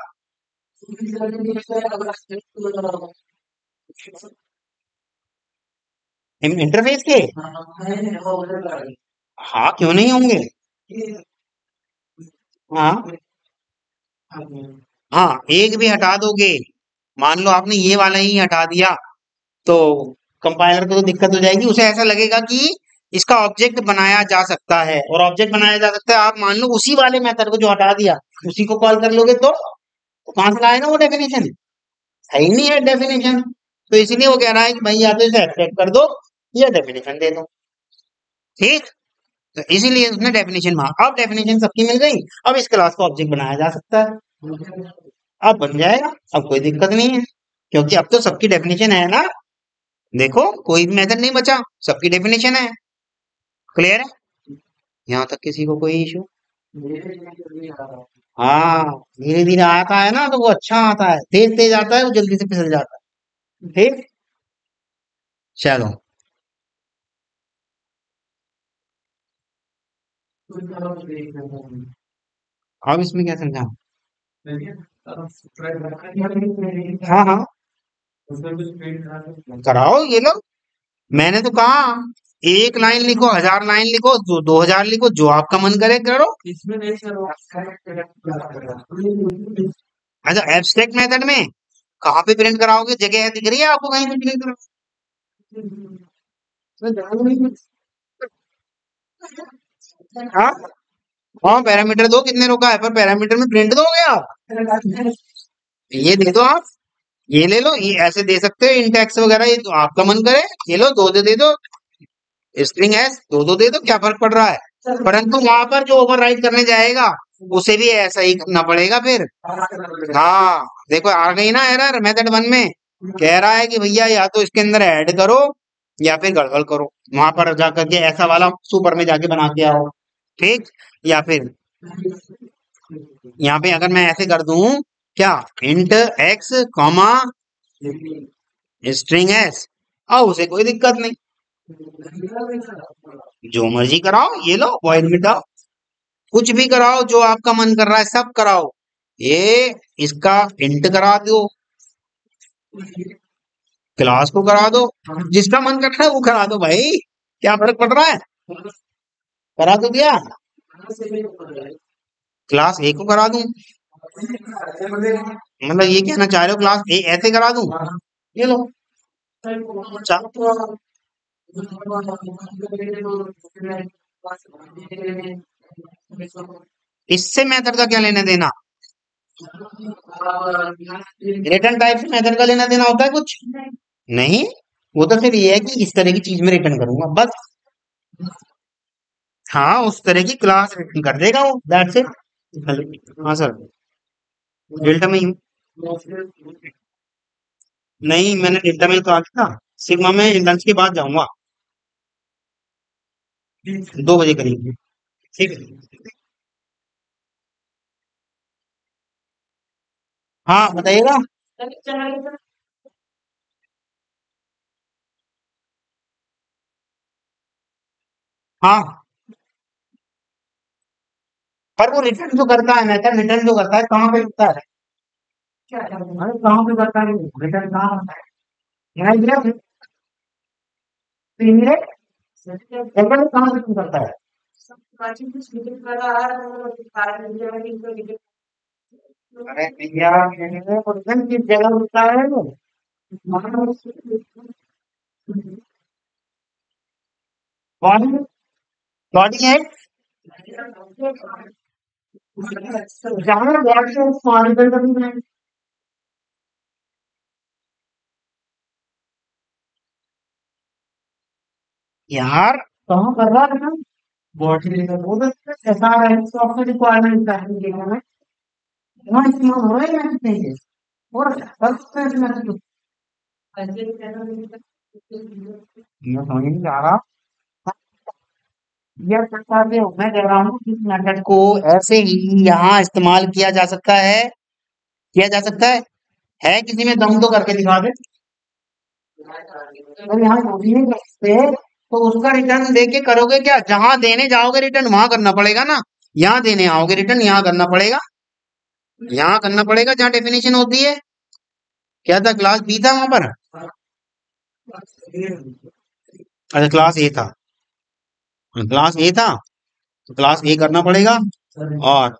इंटरफेस के, हाँ क्यों नहीं होंगे। हाँ, हाँ एक भी हटा दोगे, मान लो आपने ये वाला ही हटा दिया, तो कंपाइलर को तो दिक्कत हो जाएगी, उसे ऐसा लगेगा कि इसका ऑब्जेक्ट बनाया जा सकता है, और ऑब्जेक्ट बनाया जा सकता है, आप मान लो उसी वाले मेथड को जो हटा दिया उसी को कॉल कर लोगे तो कहां से लाए ना वो डेफिनेशन, है ही नहीं है डेफिनेशन। तो इसलिए वो कह रहा है कि भाई या तो इसे एक्सट्रैक्ट कर दो या डेफिनेशन दे दो। ठीक, तो इसीलिए उसने डेफिनेशन मांगा, अब डेफिनेशन सबकी मिल गई, अब इस क्लास को ऑब्जेक्ट बनाया जा सकता है, अब बन जाएगा, अब कोई दिक्कत नहीं है, क्योंकि अब तो सबकी डेफिनेशन है ना। देखो कोई भी मेथड नहीं बचा, सबकी डेफिनेशन है। क्लियर है? यहाँ तक किसी को कोई इशू? हाँ, धीरे धीरे आता है ना तो वो अच्छा आता है, तेज तेज आता है वो जल्दी से फिसल जाता है। ठीक, चलो। अब इसमें क्या समझा? हाँ हाँ, कराओ ये लो, मैंने तो कहा एक लाइन लिखो, 1000 लाइन लिखो, 2000 लिखो, जो आपका मन करे करो। अच्छा, एब्स्ट्रैक्ट मेथड में कहाँ पे प्रिंट कराओगे, जगह दिख रही है आपको कहीं पे प्रिंट कराओ? हाँ, हाँ पैरामीटर दो, कितने रोका है, पर पैरामीटर में प्रिंट दोगे आप? ये दे दो आप, ये ले लो, ये ऐसे दे सकते हो इंटेक्स वगैरह, ये तो आपका मन करे, ये लो दो दे दो, स्ट्रिंग एस दो दो दे दो, क्या फर्क पड़ रहा है, परंतु वहां पर जो ओवरराइट करने जाएगा उसे भी ऐसा ही करना पड़ेगा फिर। हाँ देखो आ गई ना एरर मेथड वन में, कह रहा है कि भैया या तो इसके अंदर ऐड करो या फिर गड़बड़ करो, वहां पर जाकर के ऐसा वाला सुपर में जाके बना के आओ। ठीक, या फिर यहाँ पे अगर मैं ऐसे कर दूं, क्या, int x comma string S, अब उसे कोई दिक्कत नहीं, जो मर्जी कराओ, ये लो वॉइड मिटाओ, कुछ भी कराओ जो आपका मन कर रहा है सब कराओ, ये इसका इंट करा दो, क्लास को करा दो, जिसका मन कर रहा है वो करा दो भाई, क्या फर्क पड़ रहा है, करा तो दिया। क्लास ए को करा दूं, मतलब ये कहना चाह रहे हो क्लास ए ऐसे करा दूं, ये लो, चलो। इससे मेथड का क्या लेना देना, रिटर्न टाइप से मेथड का लेना देना होता है कुछ नहीं, वो तो फिर ये है कि इस तरह की चीज में रिटर्न करूंगा बस। हाँ उस तरह की क्लास रिटर्न कर देगा वो, दैट्स इट। हाँ सर, डेल्टा में ही हूँ। नहीं मैंने डेल्टा में तो आ गया था। सिग्मा में लंच के बाद जाऊंगा, 2 बजे करीब। ठीक है। हाँ बताइएगा। हाँ, पर वो रिटर्न जो करता है मेथड, रिटर्न जो करता है कहाँ पे करता है? अरे कहाँ पे करता है रिटर्न, कहाँ होता है? यहाँ ये इंग्लिश रिटर्न कहाँ पे करता है? अरे भैया, रिटर्न किस जगह होता है वो? बॉडी, बॉडी है जहाँ बॉडी है वहाँ रिटर्न करनी है। यार कहाँ कर रहा है ना, बॉडी लेकर वो तो ऐसा है, सॉफ्टवेयर रिक्वायरमेंट है, वहाँ इस्तेमाल हो रहा है या नहीं है? और हर चीज में तो मैं समझ नहीं आ रहा। यह प्रकार से मैं कह रहा हूँ इस मेथड को ऐसे ही यहाँ इस्तेमाल किया जा सकता है, किया जा सकता है किसी में दम तो करके दिखा दे। अगर यहाँ नहीं कर सकते तो उसका रिटर्न देके करोगे क्या? जहां देने जाओगे रिटर्न वहां करना पड़ेगा ना, यहाँ देने आओगे रिटर्न यहाँ करना पड़ेगा, यहाँ करना पड़ेगा जहाँ डेफिनेशन होती है। क्या था, क्लास बी था वहां पर? अच्छा क्लास ए था, क्लास ए था तो क्लास ए करना पड़ेगा, और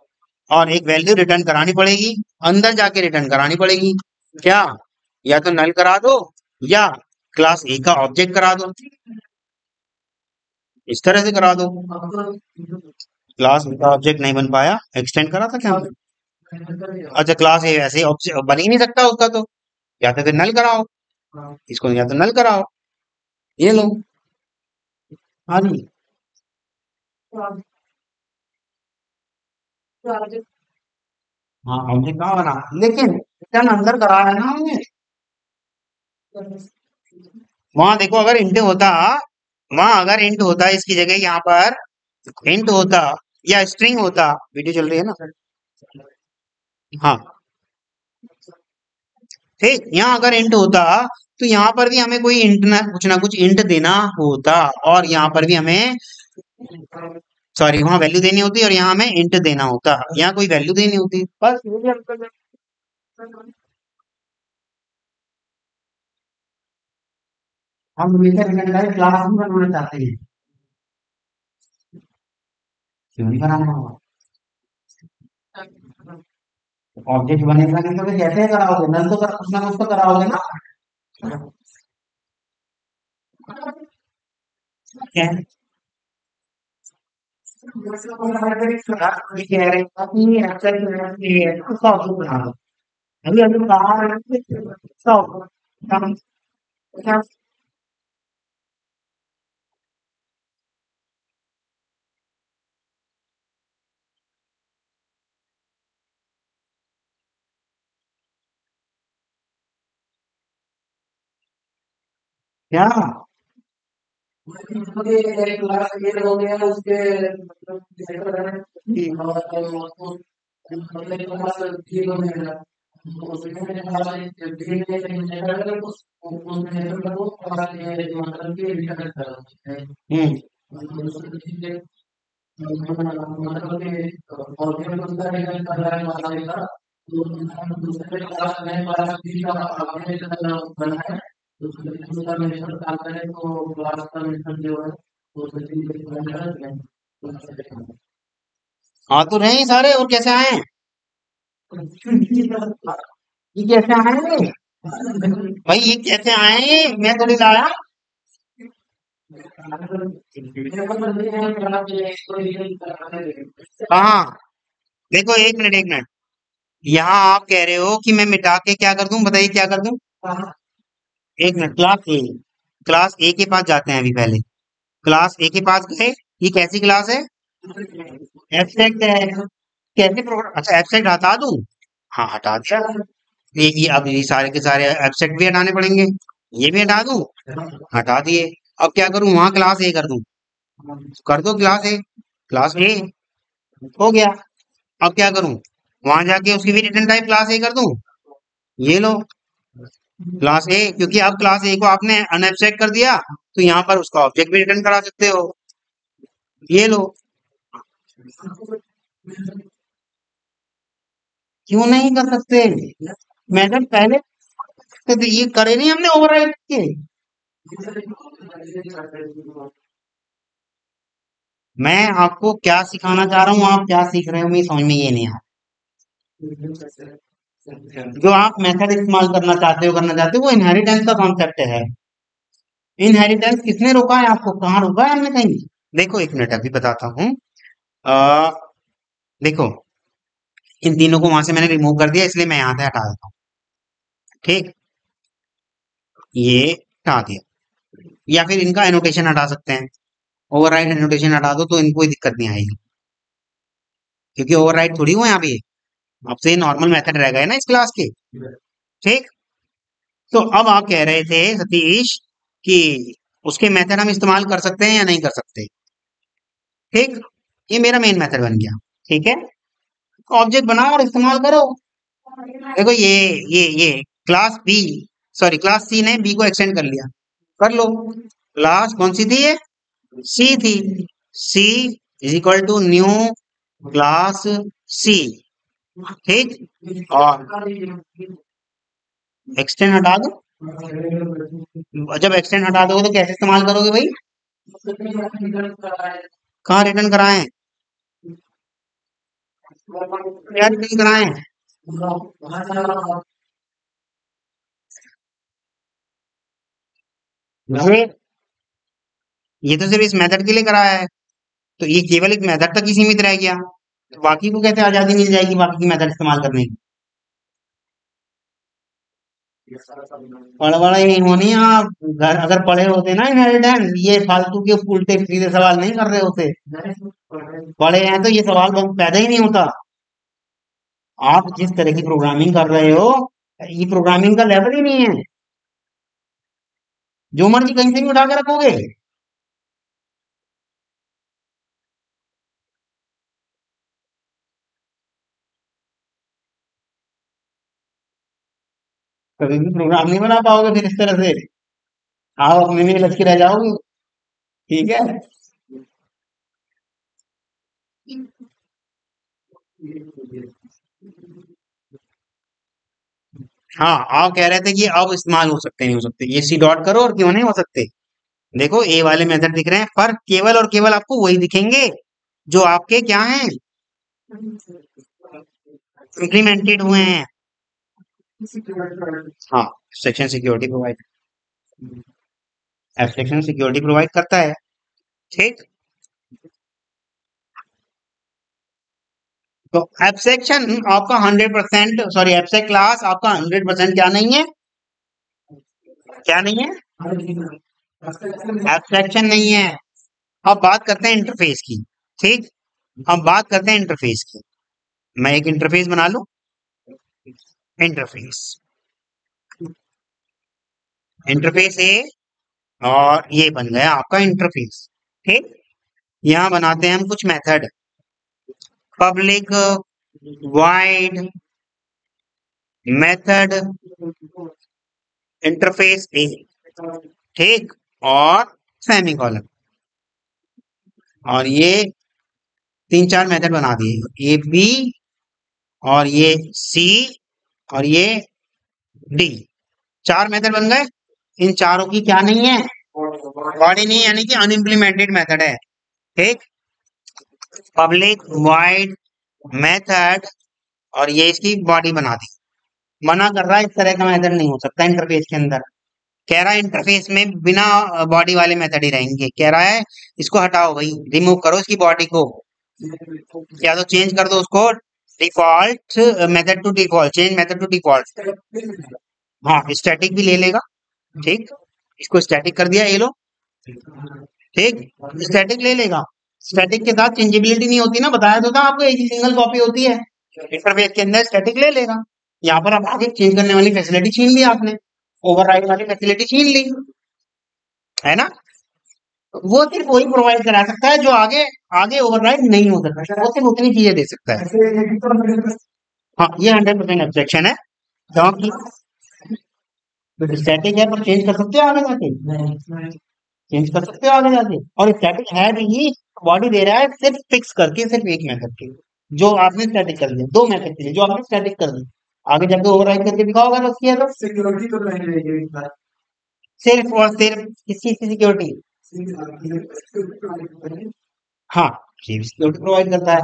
और एक वैल्यू रिटर्न करानी पड़ेगी, अंदर जाके रिटर्न करानी पड़ेगी। क्या? या तो नल करा दो या क्लास ए का ऑब्जेक्ट करा दो, इस तरह से करा दो। क्लास ए का ऑब्जेक्ट नहीं बन पाया, एक्सटेंड करा था क्या हमने? अच्छा क्लास ए वैसे ऑब्जेक्ट बन ही नहीं सकता उसका तो, या तो फिर नल कराओ, इसको या तो नल कराओ, ये लो। हाँ जी। हाँ ऑब्जेक्ट कहाँ बना, लेकिन रिटर्न अंदर करा है ना हमने। वहां देखो अगर इंट होता, वहां अगर इंट होता इसकी जगह यहाँ पर इंट होता या स्ट्रिंग होता, वीडियो चल रही है ना? हाँ ठीक, यहाँ अगर इंट होता तो यहाँ पर भी हमें कोई इंट ना कुछ इंट देना होता, और यहाँ पर भी हमें, सॉरी वहां वैल्यू देनी होती और यहाँ हमें इंट देना होता, यहाँ कोई वैल्यू देनी होती बस। हम हमेशा रिटर्न टाइप क्लास में बनाना चाहते हैं, क्यों नहीं बनाना होगा? ऑब्जेक्ट बनेगा नहीं तो फिर कैसे कराओगे? नल तो कर, कुछ ना कुछ तो कराओगे ना। क्या है? ये कह रहे हैं कि एक्चुअली उसका ऑब्जेक्ट बना दो, अभी अभी कहा है कि उसका ऑब्जेक्ट क्या? क्या? एक क्लास ये हो गया उसके मतलब हम्म। हाँ तो रहे सारे, और कैसे आए हैं? ये कैसे आए हैं भाई, ये कैसे आए हैं? मैं थोड़ी लाया। हाँ देखो, एक मिनट एक मिनट, यहाँ आप कह रहे हो कि मैं मिटा के क्या कर दूं, बताइए क्या कर दूं? एक मिनट, क्लास ए, क्लास ए के पास जाते हैं अभी पहले, क्लास ए के पास गए, ये कैसी क्लास है? एब्स्ट्रैक्ट है। कैसे प्रोग्राम, अच्छा एब्स्ट्रैक्ट हटा दूं? हाँ हटा दिया। ये अब ये सारे के सारे एब्स्ट्रैक्ट भी हटाने पड़ेंगे, ये भी हटा दूं, हटा दिए। अब क्या करूं, वहां क्लास ए कर दूं, कर दो क्लास ए, क्लास ए हो गया। अब क्या करूं, वहां जाके उसकी भी रिटर्न टाइप क्लास ए कर दूं, ये लो क्लास ए, क्योंकि अब क्लास ए को आपने अनएब्स्ट्रैक्ट कर दिया तो यहाँ पर उसका ऑब्जेक्ट भी रिटर्न करा सकते हो, ये लो। क्यों नहीं कर सकते, मेथड पहले तो ये करे नहीं हमने ओवरराइड के। मैं आपको क्या सिखाना चाह रहा हूँ, आप क्या सीख रहे हो, मेरी समझ में ये नहीं आ रहा। जो आप मेथड इस्तेमाल करना चाहते हो वो इनहेरिटेंस का कॉन्सेप्ट है। इनहेरिटेंस किसने रोका है आपको, कहाँ रोका है हमने कहीं। देखो एक मिनट अभी बताता हूँ। अ, देखो इन तीनों को वहां से मैंने रिमूव कर दिया, इसलिए मैं यहाँ से हटा देता हूँ। ठीक, ये हटा दिया, या फिर इनका एनोटेशन हटा सकते हैं। ओवरराइड एनोटेशन हटा दो तो इनको कोई दिक्कत नहीं आएगी, क्योंकि ओवरराइड थोड़ी हुआ यहाँ पे, अब से नॉर्मल मेथड रह गए ना इस क्लास के। ठीक, तो अब आप कह रहे थे सतीश कि उसके मेथड हम इस्तेमाल कर सकते हैं या नहीं कर सकते। ठीक, ये मेरा मेन मेथड बन गया। ठीक है, ऑब्जेक्ट बनाओ और इस्तेमाल करो। देखो ये class B, sorry class C ने बी को एक्सटेंड कर लिया, कर लो। क्लास कौन सी थी ये, सी थी, C is equal to new class C. ठीक, और एक्सटेंड हटा दो, जब एक्सटेंड हटा दोगे तो कैसे इस्तेमाल करोगे भाई, कहाँ रिटर्न कराएं, क्या रिटर्न कराएं। ये ये तो सिर्फ इस मेथड के लिए कराया है, तो ये केवल एक मेथड तक ही सीमित रह गया, तो बाकी को कैसे आजादी मिल जाएगी बाकी की मेथड इस्तेमाल करने की। पढ़ ही होनी आप, घर अगर पढ़े होते ना इनहेरिटेंस, ये फालतू के उल्टे सीधे सवाल नहीं कर रहे होते। पढ़े हैं तो ये सवाल पैदा ही नहीं होता। आप जिस तरह की प्रोग्रामिंग कर रहे हो, ये प्रोग्रामिंग का लेवल ही नहीं है, जो मर्जी कहीं से भी उठा के रखोगे। कभी भी प्रोग्राम नहीं बना पाओगे फिर इस तरह से, आप अपने लिए लटके रह जाओगे। ठीक है, हाँ आप कह रहे थे कि अब इस्तेमाल हो सकते नहीं हो सकते, ये सी डॉट करो और क्यों नहीं हो सकते। देखो ए वाले मेथड दिख रहे हैं, पर केवल और केवल आपको वही दिखेंगे जो आपके क्या हैं, इम्प्लीमेंटेड हुए हैं। हाँ, section security provide, abstraction security provide करता है। ठीक, तो एब्स्ट्रैक्शन आपका 100%, सॉरी एब्स्ट्रैक्ट क्लास आपका 100% क्या नहीं है, क्या नहीं है, एब्स्ट्रैक्शन नहीं है। अब बात करते हैं इंटरफेस की। ठीक, अब बात करते हैं इंटरफेस की। मैं एक इंटरफेस बना लूं, इंटरफेस, इंटरफेस है, और ये बन गया आपका इंटरफेस। ठीक, यहाँ बनाते हैं हम कुछ method, public void method interface A. ठीक, और सेमीकोलन, और ये तीन चार मेथड बना दिए, ए बी और ये सी और ये डी, चार मेथड बन गए। इन चारों की क्या नहीं है, बॉडी नहीं है, यानी कि अनइम्प्लीमेंटेड मेथड है। ठीक, पब्लिक वाइड मेथड, और ये इसकी बॉडी बना दी। मना कर रहा है इस तरह का मेथड नहीं हो सकता इंटरफेस के अंदर, कह रहा है इंटरफेस में बिना बॉडी वाले मेथड ही रहेंगे, कह रहा है इसको हटाओ भाई, रिमूव करो इसकी बॉडी को, या तो चेंज कर दो उसको, default method to default, change method to default. हाँ, स्टैटिक भी ले लेगा। ठीक, इसको स्टैटिक कर दिया, ये लो। ठीक, स्टैटिक ले लेगा, स्टैटिक के साथ चेंजेबिलिटी नहीं होती ना, बताया तो था आपको, एक ही सिंगल कॉपी होती है इंटरफेस के अंदर, स्टैटिक ले लेगा। यहाँ पर आप आगे चेंज करने वाली फैसिलिटी छीन ली आपने। ओवरराइड वाली फैसिलिटी छीन ली, है ना। वो सिर्फ वही प्रोवाइड करा सकता है जो आगे आगे ओवरराइड नहीं हो सकता, वो सिर्फ उतनी चीजें दे सकता है। हाँ, ये 100% एब्स्ट्रैक्शन है, क्योंकि स्टैटिक है पर चेंज कर सकते हो आगे जाके, चेंज कर सकते हो आगे जाके। और स्टैटिक है भी ही, बॉडी दे रहा है सिर्फ फिक्स करके, सिर्फ एक मेथड के जो आपने स्टैटिक कर दिया, दो मेथड के लिए जो आपने स्टैटिक कर दी, आगे जाके ओवरराइड करके दिखाओगे तो उसकी है तो सिक्योरिटी तो नहीं रहेगी, सिर्फ और सिर्फ किस चीज की सिक्योरिटी। हाँ, सिक्योरिटी प्रोवाइड करता है,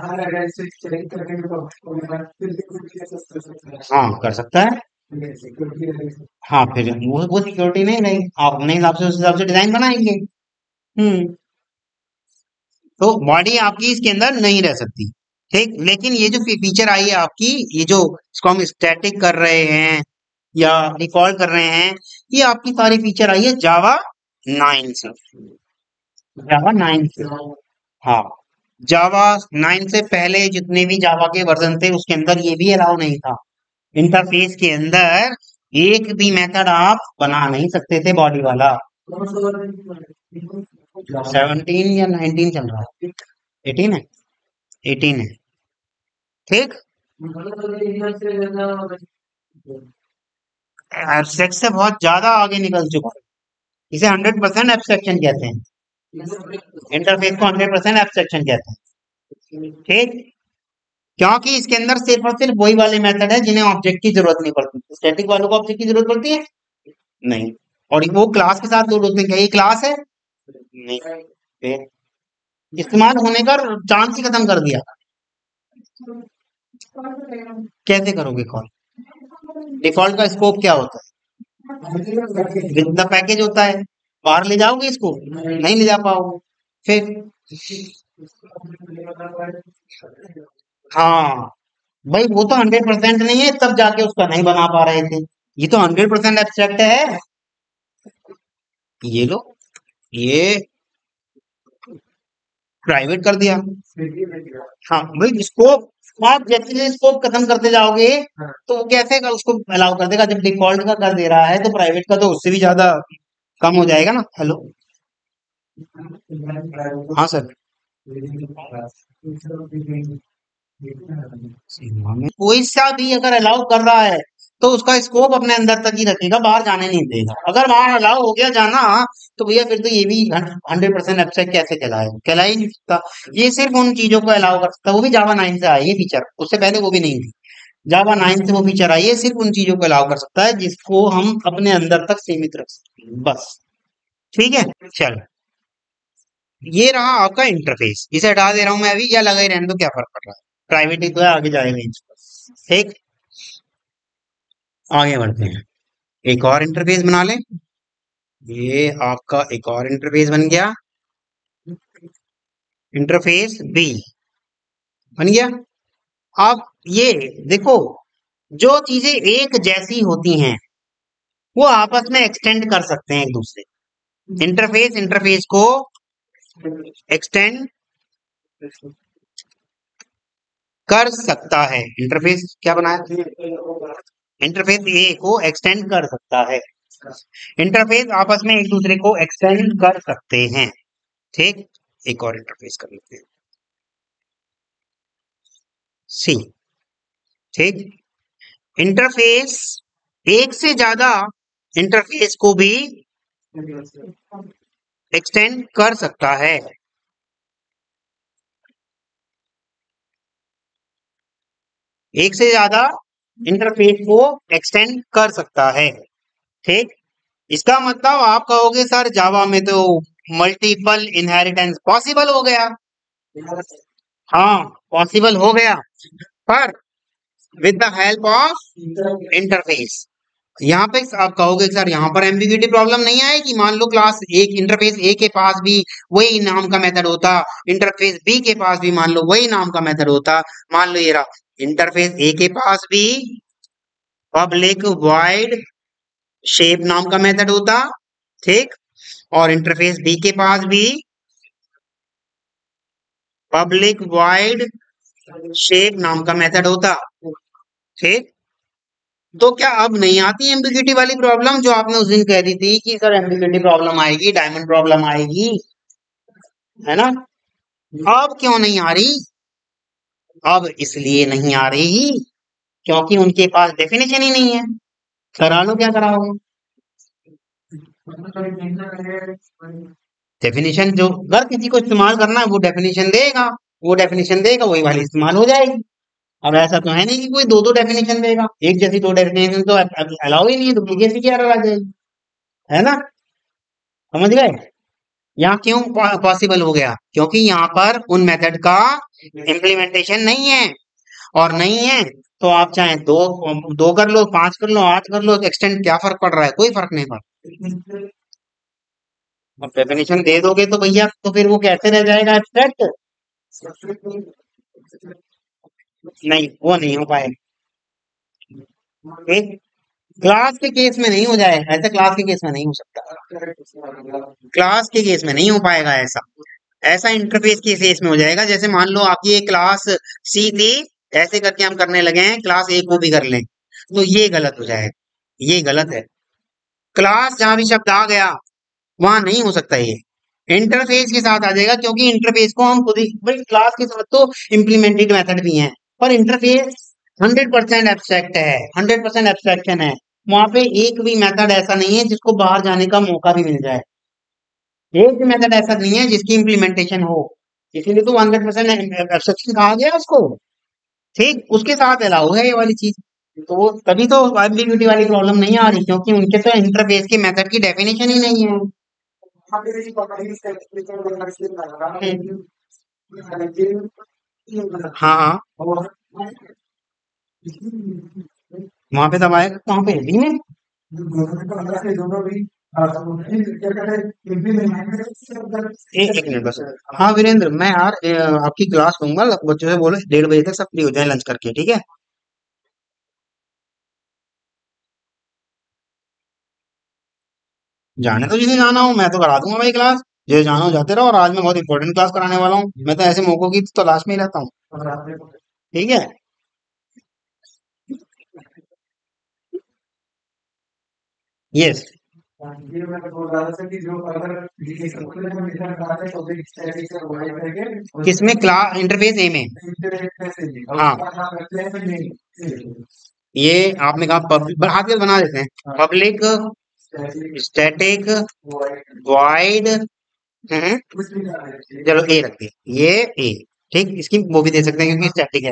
हाँ कर सकता है। हाँ, फिर वो सिक्योरिटी नहीं रही, आप अपने हिसाब से उस हिसाब से डिजाइन बनाएंगे। हम्म। तो बॉडी आपकी इसके अंदर नहीं रह सकती, ठीक। लेकिन ये जो फीचर आई है आपकी, ये जो इसको हम स्टैटिक कर रहे हैं या रिकॉल कर रहे हैं, ये आपकी सारी फीचर आई है जावा 9 से, जावा 9 से। हाँ, जावा 9 से पहले जितने भी जावा के वर्जन थे उसके अंदर ये भी अलाउ नहीं था। इंटरफेस के अंदर एक भी मेथड आप बना नहीं सकते थे बॉडी वाला। 17 या 19 चल रहा है, 18 है, 18 है, ठीक। एब्स्ट्रैक्ट से बहुत ज्यादा आगे निकल चुका है, इसे 100% एब्स्ट्रैक्शन कहते हैं, इंटरफेस को 100% एब्स्ट्रैक्शन कहते हैं, ठीक। क्योंकि इसके अंदर सिर्फ और सिर्फ वही वाले मेथड है जिन्हें ऑब्जेक्ट की जरूरत नहीं पड़ती। स्टैटिक वालों को ऑब्जेक्ट की जरूरत पड़ती है नहीं, और वो क्लास के साथ लोड होते हैं, क्या ये क्लास है नहीं, फिर इस्तेमाल होने का चांस ही खत्म कर दिया। कैसे करोगे कॉल, डिफॉल्ट का स्कोप क्या होता है, विद द पैकेज होता है, बाहर ले जाओगे इसको नहीं ले जा पाओगे, फिर हाँ भाई वो तो 100% नहीं है, तब जाके उसका नहीं बना पा रहे थे, ये तो 100% एब्स्ट्रैक्ट है। ये लो, ये प्राइवेट कर दिया। हाँ भाई, स्कोप आप जैसे जैसे स्कोप खत्म करते जाओगे तो वो कैसे उसको अलाउ कर देगा, जब डिफॉल्ट का कर दे रहा है तो प्राइवेट का तो उससे भी ज्यादा कम हो जाएगा ना। हेलो, हाँ सर, कोई सा भी अगर अलाउ कर रहा है तो उसका स्कोप अपने अंदर तक ही रखेगा, बाहर जाने नहीं देगा। अगर बाहर अलाउ हो गया जाना, तो भैया फिर तो ये भी 100% एब्स्ट्रैक्ट कैसे कहलाएगा, कहला ही नहीं सकता। ये सिर्फ उन चीजों को अलाउ कर सकता है, वो भी जावा 9 से आई है फीचर, उससे पहले वो भी नहीं थी। जावा 9 से वो फीचर आई है, सिर्फ उन चीजों को अलाउ कर सकता है जिसको हम अपने अंदर तक सीमित रख सकते हैं, बस। ठीक है, चल, ये रहा आपका इंटरफेस, इसे हटा दे रहा हूं मैं अभी, या लगा ही रहने दो, क्या फर्क पड़ रहा है, प्राइवेट ही तो है, आगे जाएगा इस पर। ठीक, आगे बढ़ते हैं, एक और इंटरफेस बना लें। ये आपका एक और इंटरफेस बन गया, इंटरफेस बी बन गया। अब ये देखो, जो चीजें एक जैसी होती हैं वो आपस में एक्सटेंड कर सकते हैं एक दूसरे, इंटरफेस इंटरफेस को एक्सटेंड कर सकता है। इंटरफेस क्या बनाया, इंटरफेस ए को एक्सटेंड कर सकता है, इंटरफेस आपस में एक दूसरे को एक्सटेंड कर सकते हैं, ठीक। एक और इंटरफेस कर लेते हैं, सी, ठीक। इंटरफेस एक से ज्यादा इंटरफेस को भी एक्सटेंड कर सकता है, एक से ज्यादा इंटरफेस को एक्सटेंड कर सकता है, ठीक। इसका मतलब आप कहोगे सर जावा में तो मल्टीपल इनहेरिटेंस पॉसिबल हो गया, हाँ पॉसिबल हो गया, पर with the help of interface. यहाँ पे आप कहोगे सर यहाँ पर एम्बिग्यूटी प्रॉब्लम नहीं आएगी, मान लो क्लास एक इंटरफेस ए के पास भी वही नाम का मेथड होता, इंटरफेस बी के पास भी मान लो वही नाम का मेथड होता। मान लो ये रहा, इंटरफेस ए के पास भी पब्लिक वाइड शेप नाम का मेथड होता, ठीक। और इंटरफेस बी के पास भी पब्लिक वाइड शेप नाम का मेथड होता, ठीक। तो क्या अब नहीं आती एम्बिग्यूटी वाली प्रॉब्लम जो आपने उस दिन कह दी थी कि सर एम्बिग्यूटी प्रॉब्लम आएगी, डायमंड प्रॉब्लम आएगी, है ना? अब क्यों नहीं आ रही? अब इसलिए नहीं आ रही क्योंकि उनके पास डेफिनेशन ही नहीं है। करा लो, क्या कराओगे? डेफिनेशन जो अगर किसी को इस्तेमाल करना है वो डेफिनेशन देगा, वो डेफिनेशन देगा वही वाली इस्तेमाल हो जाएगी। अब ऐसा तो है नहीं कि कोई दो दो डेफिनेशन देगा, एक जैसी दो डेफिनेशन तो अलाउ ही नहीं है, डुप्लीकेसी की एरर आ जाएगी, है ना? समझ गए? यहाँ क्यों पॉसिबल हो गया? क्योंकि यहाँ पर उन मेथड का इम्प्लीमेंटेशन नहीं है, और नहीं है तो आप चाहे दो दो कर लो, पांच कर लो, आठ कर लो, एक्सटेंड क्या फर्क पड़ रहा है? कोई फर्क नहीं पड़ता। अब डेफिनेशन दे दोगे तो भैया तो फिर वो कैसे रह जाएगा एब्स्ट्रैक्ट? नहीं, वो नहीं हो पाएगा। एक क्लास के केस में नहीं हो जाएगा ऐसा, क्लास के केस में नहीं हो सकता, क्लास के केस में नहीं हो पाएगा ऐसा। ऐसा इंटरफेस के केस में हो जाएगा, जैसे मान लो आपकी एक क्लास सी थी, ऐसे करके हम करने लगे हैं क्लास ए को भी कर लें, तो ये गलत हो जाएगा, ये गलत है। क्लास जहां भी शब्द आ गया वहां नहीं हो सकता ये, इंटरफेस के साथ आ जाएगा, क्योंकि इंटरफेस को हम खुद ही भाई क्लास के साथ तो इम्प्लीमेंटेड मेथड भी हैं, पर इंटरफेस 100% एब्स्ट्रैक्ट है, 100% एब्स्ट्रैक्शन है। वहां पे एक भी मेथड ऐसा नहीं है जिसको बाहर जाने का मौका भी मिल जाए, एक भी मेथड ऐसा नहीं है जिसकी इम्प्लीमेंटेशन हो, इसीलिए तो 100% एब्स्ट्रैक्शन कहा गया उसको। ठीक, उसके साथ अलाउ है ये वाली चीज। तो वो तभी तो एम्बिग्यूटी वाली प्रॉब्लम नहीं आ रही, क्योंकि उनके तो इंटरफेस के मेथड की डेफिनेशन ही नहीं है। हाँ हाँ, वहां पे दबाएगा कहाँ पे? बी में? एक मिनट बस। हाँ वीरेंद्र, मैं यार आपकी क्लास लूंगा, बच्चों से बोलो 1:30 बजे तक सब फ्री हो जाए लंच करके, ठीक है? जाने तो जिसे जाना हो, मैं तो करा दूंगा भाई क्लास, जैसे जाना हो जाते रहो, और आज मैं बहुत इंपॉर्टेंट क्लास कराने वाला हूँ, मैं तो ऐसे मौकों की तलाश में ही रहता हूँ। ठीक है। यस। किसमें? क्लास इंटरफेस ए में? हाँ, ये आपने कहा पब्लिक, हाथ के बना देते हैं, पब्लिक स्टैटिक वॉइड, चलो ए रख दिए, ये ए। ठीक, इसकी वो भी दे सकते हैं क्योंकि स्टैटिक है।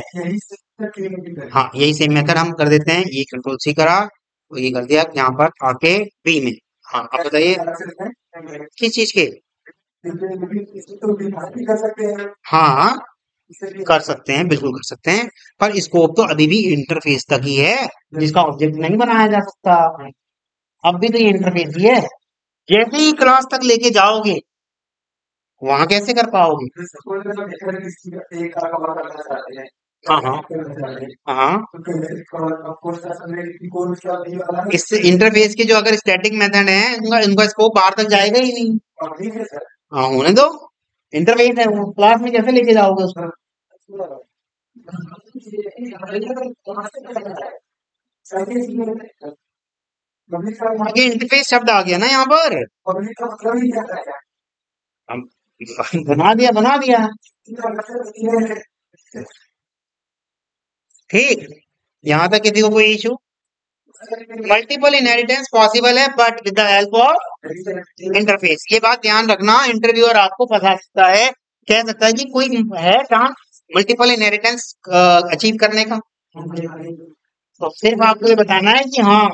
हाँ, यही सेम मेथड हम कर देते हैं, ये कंट्रोल सी करा, तो ये कर दिया यहाँ पर आके बी में। हाँ, आप बताइए किस चीज के? हाँ, कर सकते हैं, बिल्कुल कर सकते हैं, पर स्कोप तो अभी भी इंटरफेस तक ही है, जिसका ऑब्जेक्ट नहीं बनाया जा सकता। अब भी तो ये इंटरफेस ही है, जैसे ही क्लास तक लेके जाओगे वहां कैसे कर पाओगे? हाँ हाँ हाँ, इससे इंटरफेस के जो अगर स्टैटिक मेथड है उनका उनका स्कोप बाहर तक जाएगा ही नहीं। हाँ, होने दो, इंटरफेस है वो, क्लास में कैसे लेके जाओगे उसको? आगे इंटरफेस शब्द आ गया ना यहाँ पर, हम बना दिया। ठीक, यहाँ तक किसी को कोई इशू? मल्टीपल इनहेरिटेंस पॉसिबल है but with the help of interface, ये बात ध्यान रखना, इंटरव्यूअर आपको फंसा सकता है, कह सकता है कि कोई है चांस मल्टीपल इनहेरिटेंस अचीव करने का, तो सिर्फ आपको ये बताना है कि हाँ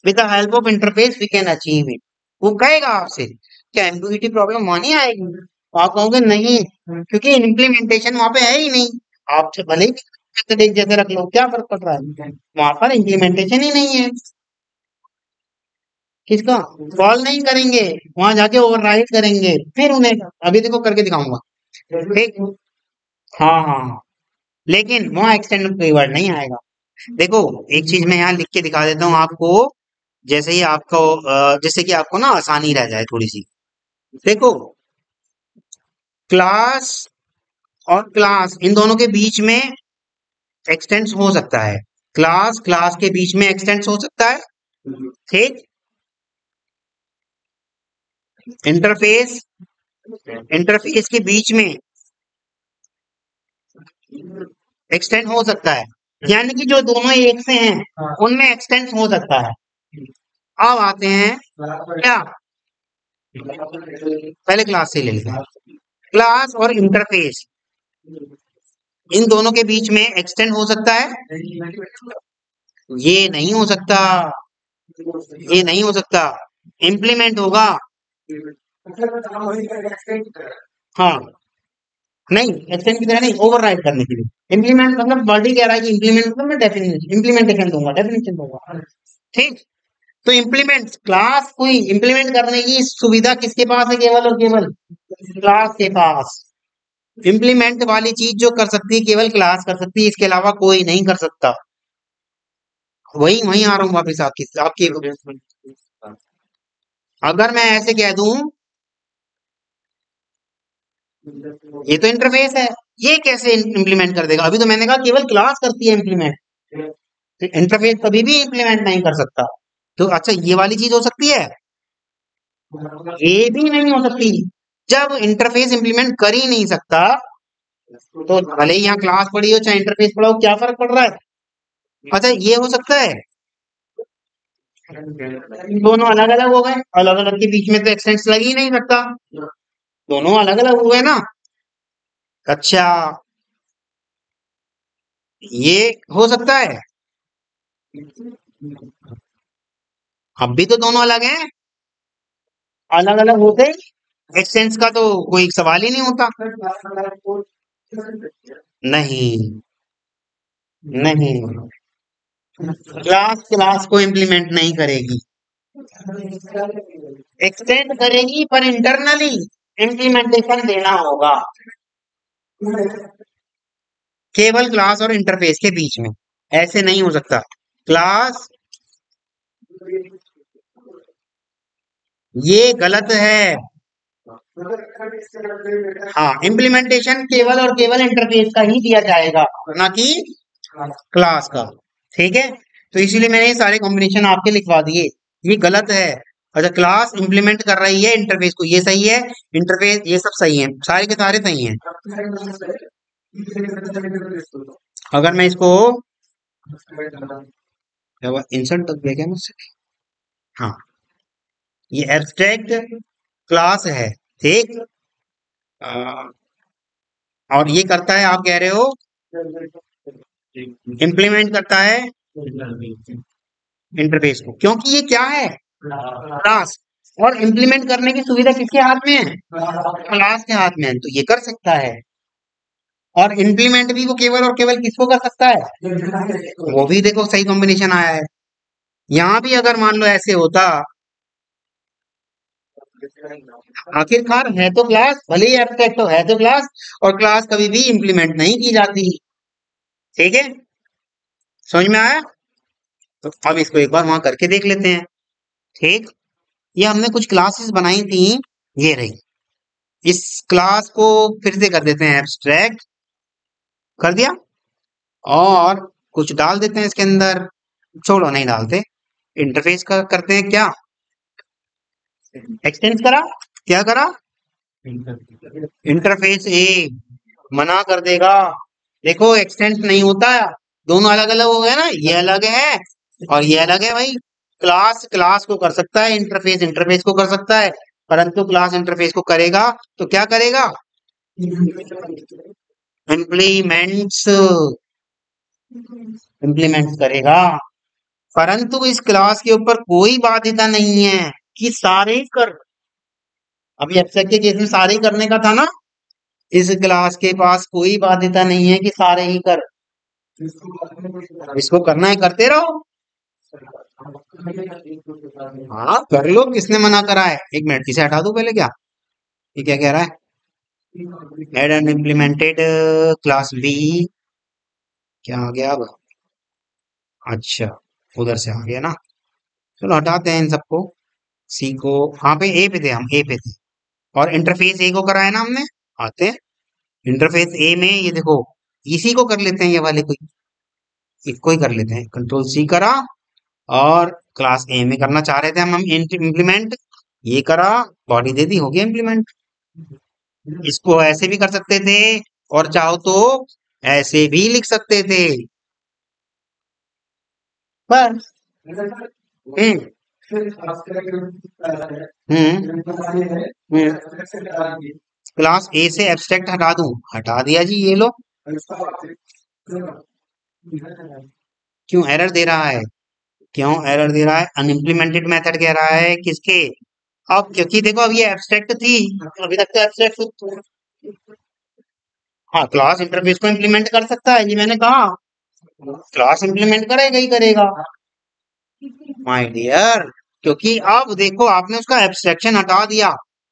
with the help of interface we can achieve it. वो कहेगा आपसे क्या एम्बिग्यूटी प्रॉब्लम वहां नहीं आएगी, तो आप कहोगे नहीं, क्योंकि इम्प्लीमेंटेशन वहां पे है ही नहीं। आपसे भले ही method एक जैसे रख लो, क्या फर्क पड़ रहा है? वहां पर इम्प्लीमेंटेशन ही नहीं है। किसका? कॉल नहीं करेंगे, वहां जाके ओवरराइड करेंगे, फिर उन्हें अभी देखो करके दिखाऊंगा। ठीक, हाँ हाँ हाँ, लेकिन वहां एक्सटेंड कीवर्ड नहीं आएगा। देखो, एक चीज मैं यहाँ लिख के दिखा देता हूँ आपको, जैसे ही आपको जिससे कि आपको ना आसानी रह जाए थोड़ी सी। देखो, क्लास और क्लास इन दोनों के बीच में एक्सटेंस हो सकता है, क्लास क्लास के बीच में एक्सटेंड हो सकता है, ठीक। इंटरफेस इंटरफेस के बीच में एक्सटेंड हो सकता है, यानी कि जो दोनों एक से हैं उनमें एक्सटेंड हो सकता है। अब आते हैं क्या, पहले क्लास से ले लेते हैं। क्लास और इंटरफेस इन दोनों के बीच में एक्सटेंड हो सकता है, ये नहीं हो सकता, ये नहीं हो सकता। इम्प्लीमेंट होगा, हाँ, नहीं एक्सटेंड की तरह नहीं, ओवरराइड करने के लिए। इम्प्लीमेंट मतलब बॉडी कह रहा है कि इम्प्लीमेंट मतलब मैं डेफिनेशन इम्प्लीमेंटेशन दूंगा, डेफिनेशन दूंगा, ठीक। तो इम्प्लीमेंट क्लास कोई इम्प्लीमेंट करने की सुविधा किसके पास है, केवल और केवल क्लास के पास। इम्प्लीमेंट वाली चीज जो कर सकती है केवल क्लास कर सकती है, इसके अलावा कोई नहीं कर सकता। वही वहीं आ रहा हूँ वापिस आपकी अगर मैं ऐसे कह दूं ये तो इंटरफेस है, ये कैसे इम्प्लीमेंट कर देगा, अभी तो मैंने कहा केवल क्लास करती है इम्प्लीमेंट, तो इंटरफेस कभी भी इम्प्लीमेंट नहीं कर सकता। तो अच्छा ये वाली चीज हो सकती है, ये भी नहीं हो सकती। जब इंटरफेस इम्प्लीमेंट कर ही नहीं सकता, तो भले ही यहाँ क्लास पढ़ी हो चाहे इंटरफेस पढ़ा हो, क्या फर्क पड़ रहा है। अच्छा ये हो सकता है, दोनों अलग अलग हो गए, अलग अलग के बीच में तो एक्सटेंस लग ही नहीं सकता, दोनों अलग अलग हो गए ना। अच्छा ये हो सकता है, अब भी तो दोनों अलग हैं, अलग अलग होते ही एक्सटेंस का तो कोई सवाल ही नहीं होता। नहीं नहीं, क्लास क्लास को इम्प्लीमेंट नहीं करेगी, एक्सटेंड करेगी पर इंटरनली इम्प्लीमेंटेशन देना होगा, केवल क्लास और इंटरफेस के बीच में, ऐसे नहीं हो सकता। क्लास ये गलत है, हाँ इम्प्लीमेंटेशन केवल और केवल इंटरफेस का ही दिया जाएगा, ना कि क्लास का, ठीक है। तो इसीलिए मैंने ये सारे कॉम्बिनेशन आपके लिखवा दिए, ये गलत है। अच्छा क्लास इंप्लीमेंट कर रही है इंटरफेस को, ये सही है, इंटरफेस ये सब सही है, सारे के सारे सही हैं। अगर मैं इसको इंसर्ट तक गया क्या मुझसे, हाँ ये एब्स्ट्रैक्ट क्लास है, ठीक। अ, और ये करता है आप कह रहे हो इम्प्लीमेंट करता है इंटरफेस को, क्योंकि ये क्या है क्लास, और इम्प्लीमेंट करने की सुविधा किसके हाथ में है, क्लास के हाथ में है, तो ये कर सकता है। और इम्प्लीमेंट भी वो केवल और केवल किसको कर सकता है, वो भी देखो सही कॉम्बिनेशन आया है। यहाँ भी अगर मान लो ऐसे होता, आखिरकार है तो क्लास, भले ही एब्स्ट्रैक्ट तो है तो क्लास, और क्लास कभी भी इम्प्लीमेंट नहीं की जाती, ठीक है, समझ में आया। तो अब इसको एक बार वहां करके देख लेते हैं, ठीक। ये हमने कुछ क्लासेस बनाई थी, ये रही, इस क्लास को फिर से कर देते हैं एब्स्ट्रैक्ट, कर दिया, और कुछ डाल देते हैं इसके अंदर, छोड़ो नहीं डालते, इंटरफेस का करते हैं क्या, एक्सटेंड करा, क्या करा, इंटरफेस ए मना कर देगा, देखो एक्सटेंड नहीं होता, दोनों अलग अलग हो गए ना, ये अलग है और ये अलग है भाई। क्लास क्लास को कर सकता है, इंटरफेस इंटरफेस को कर सकता है, परंतु क्लास इंटरफेस को करेगा तो क्या करेगा, इम्प्लीमेंट्स, इम्प्लीमेंट्स करेगा। परंतु इस क्लास के ऊपर कोई बाध्यता नहीं है कि सारे ही कर, अभी एब्स्ट्रैक्ट के केस में सारे ही करने का था ना, इस क्लास के पास कोई बाध्यता नहीं है कि सारे ही कर, इसको करना है करते रहो, हाँ कर लो, किसने मना करा है। एक मिनट इसे हटा दो पहले, क्या ये क्या कह रहा है, add and implemented class B, क्या आ गया अब, अच्छा उधर से आ गया ना, चलो हटाते हैं इन सबको, सी को, हाँ पे ए पे थे, हम ए पे थे, और इंटरफेस ए को कराया ना हमने, आते हैं इंटरफेस ए में, ये देखो इसी को कर लेते हैं ये वाले को, इसको ही कर लेते हैं, कंट्रोल सी करा और क्लास ए में करना चाह रहे थे हम इम्प्लीमेंट, ये करा, बॉडी दे दी, हो गया इम्प्लीमेंट। इसको ऐसे भी कर सकते थे और चाहो तो ऐसे भी लिख सकते थे, पर हम्म क्लास ए से एब्स्ट्रैक्ट हटा दूं, हटा दिया जी, ये लो। क्यों एरर दे रहा है? क्यों एरर दे रहा है? अनइम्प्लीमेंटेड मेथड कह रहा है किसके? अब क्योंकि देखो अब ये एब्स्ट्रैक्ट थी, अभी तक तो एब्स्ट्रैक्ट। हाँ, क्लास इंटरफेस को इम्प्लीमेंट कर सकता है, ये मैंने कहा, क्लास इम्प्लीमेंट करेगा ही करेगा माय डियर। क्योंकि अब देखो आपने उसका एब्स्ट्रैक्शन हटा दिया,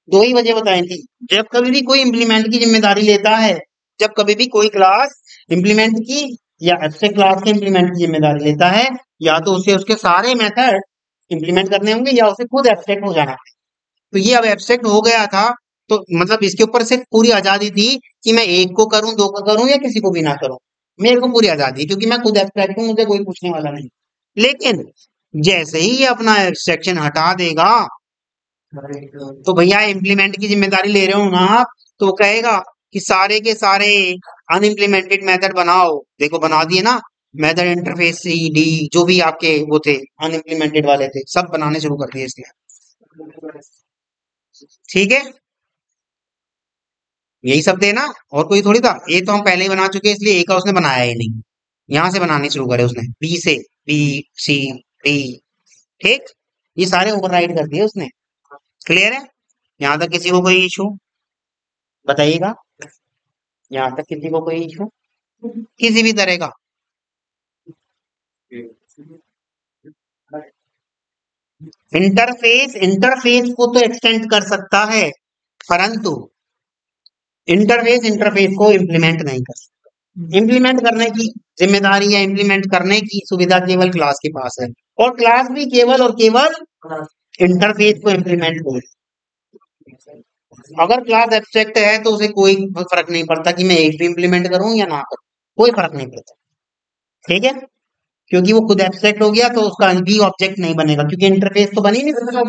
दो ही वजह बताई थी। जब कभी भी कोई इम्प्लीमेंट की जिम्मेदारी लेता है, जब कभी भी कोई क्लास इम्प्लीमेंट की या एब्स्ट्रैक्ट क्लास के इम्प्लीमेंट की जिम्मेदारी लेता है, या तो उसे उसके सारे मेथड इम्प्लीमेंट करने होंगे या उसे खुद एब्स्ट्रैक्ट हो जाना है। तो ये अब एब्स्ट्रैक्ट हो गया था, तो मतलब इसके ऊपर सिर्फ पूरी आजादी थी कि मैं एक को करूं, दो को करूं या किसी को भी ना करूं। मेरे को पूरी आजादी है क्योंकि मैं खुद एब्स्ट्रैक्ट हूं, मुझे कोई पूछने वाला नहीं। लेकिन जैसे ही ये अपना एब्स्ट्रैक्शन हटा देगा, तो भैया इम्प्लीमेंट की जिम्मेदारी ले रहे हो ना आप, तो वो कहेगा कि सारे के सारे अनइम्प्लीमेंटेड मेथड बनाओ। देखो बना दिए ना, मेथड इंटरफेस सी डी, जो भी आपके वो थे अनइम्प्लीमेंटेड वाले थे, सब बनाने शुरू कर दिए इसने। ठीक है, यही सब थे ना, और कोई थोड़ी था। ए तो हम पहले ही बना चुके हैं, इसलिए ए का उसने बनाया ही नहीं। यहां से बनाने शुरू करे उसने, बी से, बी, सी, डी। ठीक, ये सारे ओवरराइड कर दिए उसने। क्लियर है? यहाँ तक किसी को कोई इशू बताइएगा? यहाँ तक किसी को कोई इशू किसी भी तरह का? इंटरफेस इंटरफेस को तो एक्सटेंड कर सकता है, परंतु इंटरफेस इंटरफेस को इम्प्लीमेंट नहीं कर सकता। इम्प्लीमेंट करने की जिम्मेदारी या इम्प्लीमेंट करने की सुविधा केवल क्लास के पास है, और क्लास भी केवल और केवल इंटरफेस को इम्प्लीमेंट करे। अगर क्लास एब्स्ट्रैक्ट है तो उसे कोई फर्क नहीं पड़ता कि मैं एक भी इम्प्लीमेंट करूं या ना करूं, कोई फर्क नहीं पड़ता। ठीक है, क्योंकि वो खुद एब्स्ट्रैक्ट हो गया, तो उसका भी ऑब्जेक्ट नहीं बनेगा, क्योंकि इंटरफेस तो बनी नहीं सकता।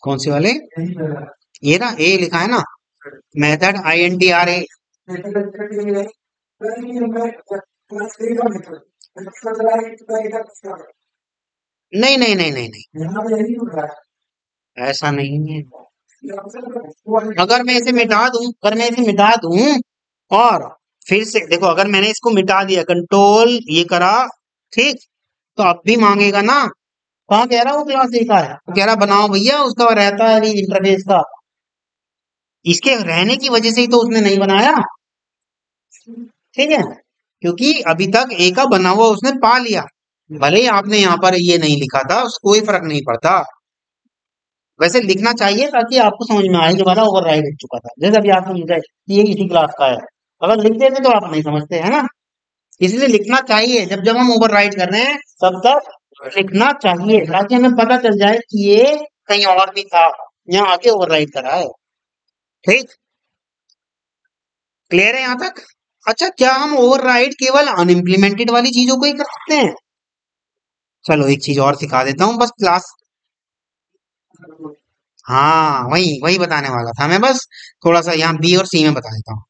कौन से वाले? ये ना, ए लिखा है ना, method I N T R A. नहीं नहीं नहीं नहीं नहीं, ऐसा नहीं है। अगर मैं इसे मिटा दूं, अगर मैं इसे मिटा दूं और फिर से देखो, अगर मैंने इसको मिटा दिया, कंट्रोल ये करा, ठीक, तो अब भी मांगेगा ना। कहाँ कह रहा हूँ क्लास ए का है, वो कह रहा बनाओ भैया, उसका रहता है इंटरफेस का। इसके रहने की वजह से ही तो उसने नहीं बनाया। ठीक है, क्योंकि अभी तक ए का बना हुआ उसने पा लिया, भले ही आपने यहाँ पर ये नहीं लिखा था, उसको कोई फर्क नहीं पड़ता। वैसे लिखना चाहिए ताकि आपको समझ में आए कि वाला ओवरराइड हो चुका था, जैसे अभी आपको समझा कि ये इसी क्लास का है। अगर लिख देते तो आप नहीं समझते, है ना? इसलिए लिखना चाहिए, जब जब हम ओवरराइड कर रहे हैं तब तक लिखना चाहिए, ताकि हमें पता चल जाए कि ये कहीं और भी था, यहाँ आके ओवरराइड करा है। ठीक, क्लियर है यहाँ तक? अच्छा, क्या हम ओवरराइड केवल अनइम्प्लीमेंटेड वाली चीजों को ही कर सकते हैं? चलो एक चीज और सिखा देता हूँ, बस क्लास। हाँ, वही वही बताने वाला था मैं, बस थोड़ा सा यहाँ बी और सी में बता देता हूँ।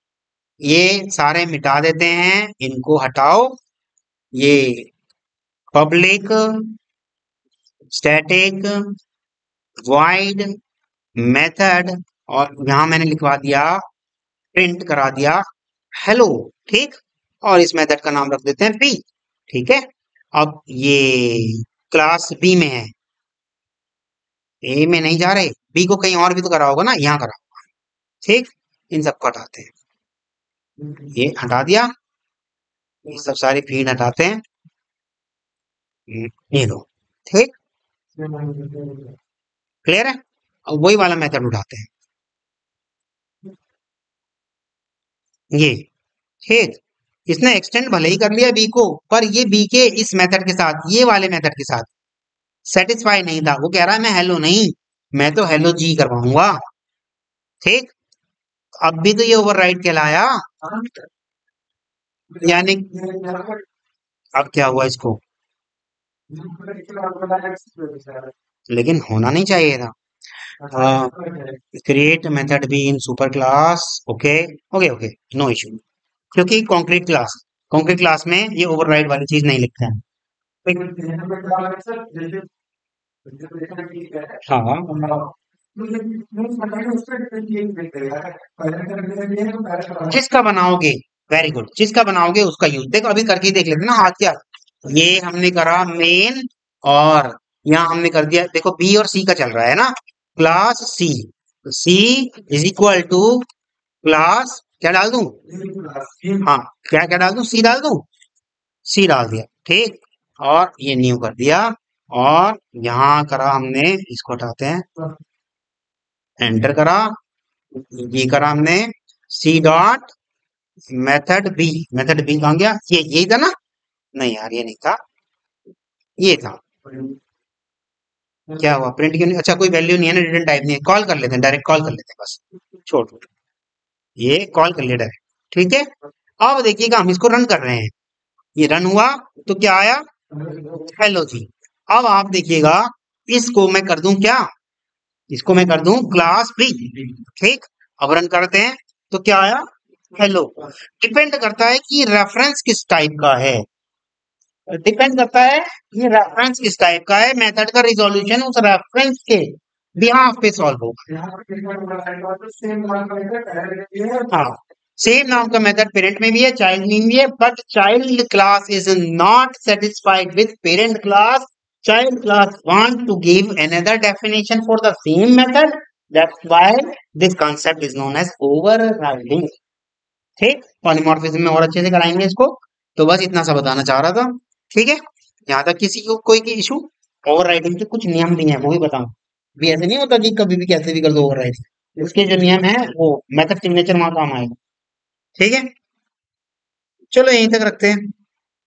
ये सारे मिटा देते हैं, इनको हटाओ। ये पब्लिक स्टैटिक वॉइड मेथड, और यहां मैंने लिखवा दिया, प्रिंट करा दिया हेलो। ठीक, और इस मेथड का नाम रख देते हैं बी। ठीक है, अब ये क्लास बी में है, ए में नहीं जा रहे, बी को कहीं और भी तो करा होगा ना, यहाँ करा होगा। ठीक, इन सबको हटाते हैं, ये हटा दिया, ये सब सारी फीड हटाते हैं, ये लो। ठीक, क्लियर है? अब वही वाला मेथड उठाते हैं, ये। ठीक, इसने एक्सटेंड भले ही कर लिया बी को, पर ये बी के इस मेथड के साथ, ये वाले मेथड के साथ सेटिस्फाई नहीं था। वो कह रहा है मैं हेलो नहीं, मैं तो हेलो जी करवाऊंगा। ठीक, अब भी तो ये ओवरराइड कहलाया, यानी अब क्या हुआ इसको, लेकिन होना नहीं चाहिए था। Create method B in super class, okay okay okay, no issue, क्योंकि कॉन्क्रीट क्लास में ये ओवरराइड वाली चीज नहीं लिखते हैं। हाँ, जिसका बनाओगे, वेरी गुड, जिसका बनाओगे उसका यूज, देखो अभी करके ही देख लेते हैं ना, हाथ क्या, ये हमने करा मेन, और यहाँ हमने कर दिया, देखो बी और सी का चल रहा है ना, class C, C is equal to class, क्या डाल दूं, हाँ, क्या क्या डाल दूं, सी डाल दूं, सी डाल दिया, ठीक, और ये न्यू कर दिया, और यहाँ करा हमने, इसको हटाते हैं, एंटर करा, ये करा हमने, सी डॉट मेथड बी कहाँ गया, ये यही था ना, नहीं यार ये नहीं था, ये था, क्या हुआ, प्रिंट क्यों नहीं, अच्छा कोई वैल्यू नहीं है ना, रिटर्न टाइप नहीं है, कॉल कर लेते हैं, डायरेक्ट कॉल कर लेते हैं बस, छोड़, ये कॉल कर लिया डायरेक्ट, ठीक है। अब देखिएगा हम इसको रन कर रहे हैं, ये रन हुआ, तो क्या आया, हेलो जी। अब आप देखिएगा, इसको मैं कर दूं क्या, इसको मैं कर दूं क्लास बी, ठीक, अब रन करते हैं, तो क्या आया, हेलो। डिपेंड करता है कि रेफरेंस किस टाइप का है, डिपेंड करता है ये रेफरेंस किस टाइप का है, मेथड का रिजोल्यूशन उस रेफरेंस के बिहाफ पे सॉल्व होगा। हाँ, सेम नाम का मेथड पेरेंट में भी है, चाइल्ड में भी है, but child class is not satisfied with parent class, child class want to give another definition for the same method, that's why this concept is known as overriding, ठीक, polymorphism में और अच्छे से कराएंगे इसको, तो बस इतना सा बताना चाह रहा था, ठीक है। यहाँ तक किसी को कोई इशू, ओवरराइडिंग के कुछ नियम भी हैं, वो भी बताऊं, भी ऐसे नहीं होता कि कभी भी कैसे भी कर दो ओवरराइडिंग, उसके जो नियम है वो मेथड सिग्नेचर वहां काम आएगा, ठीक है। चलो यहीं तक रखते हैं।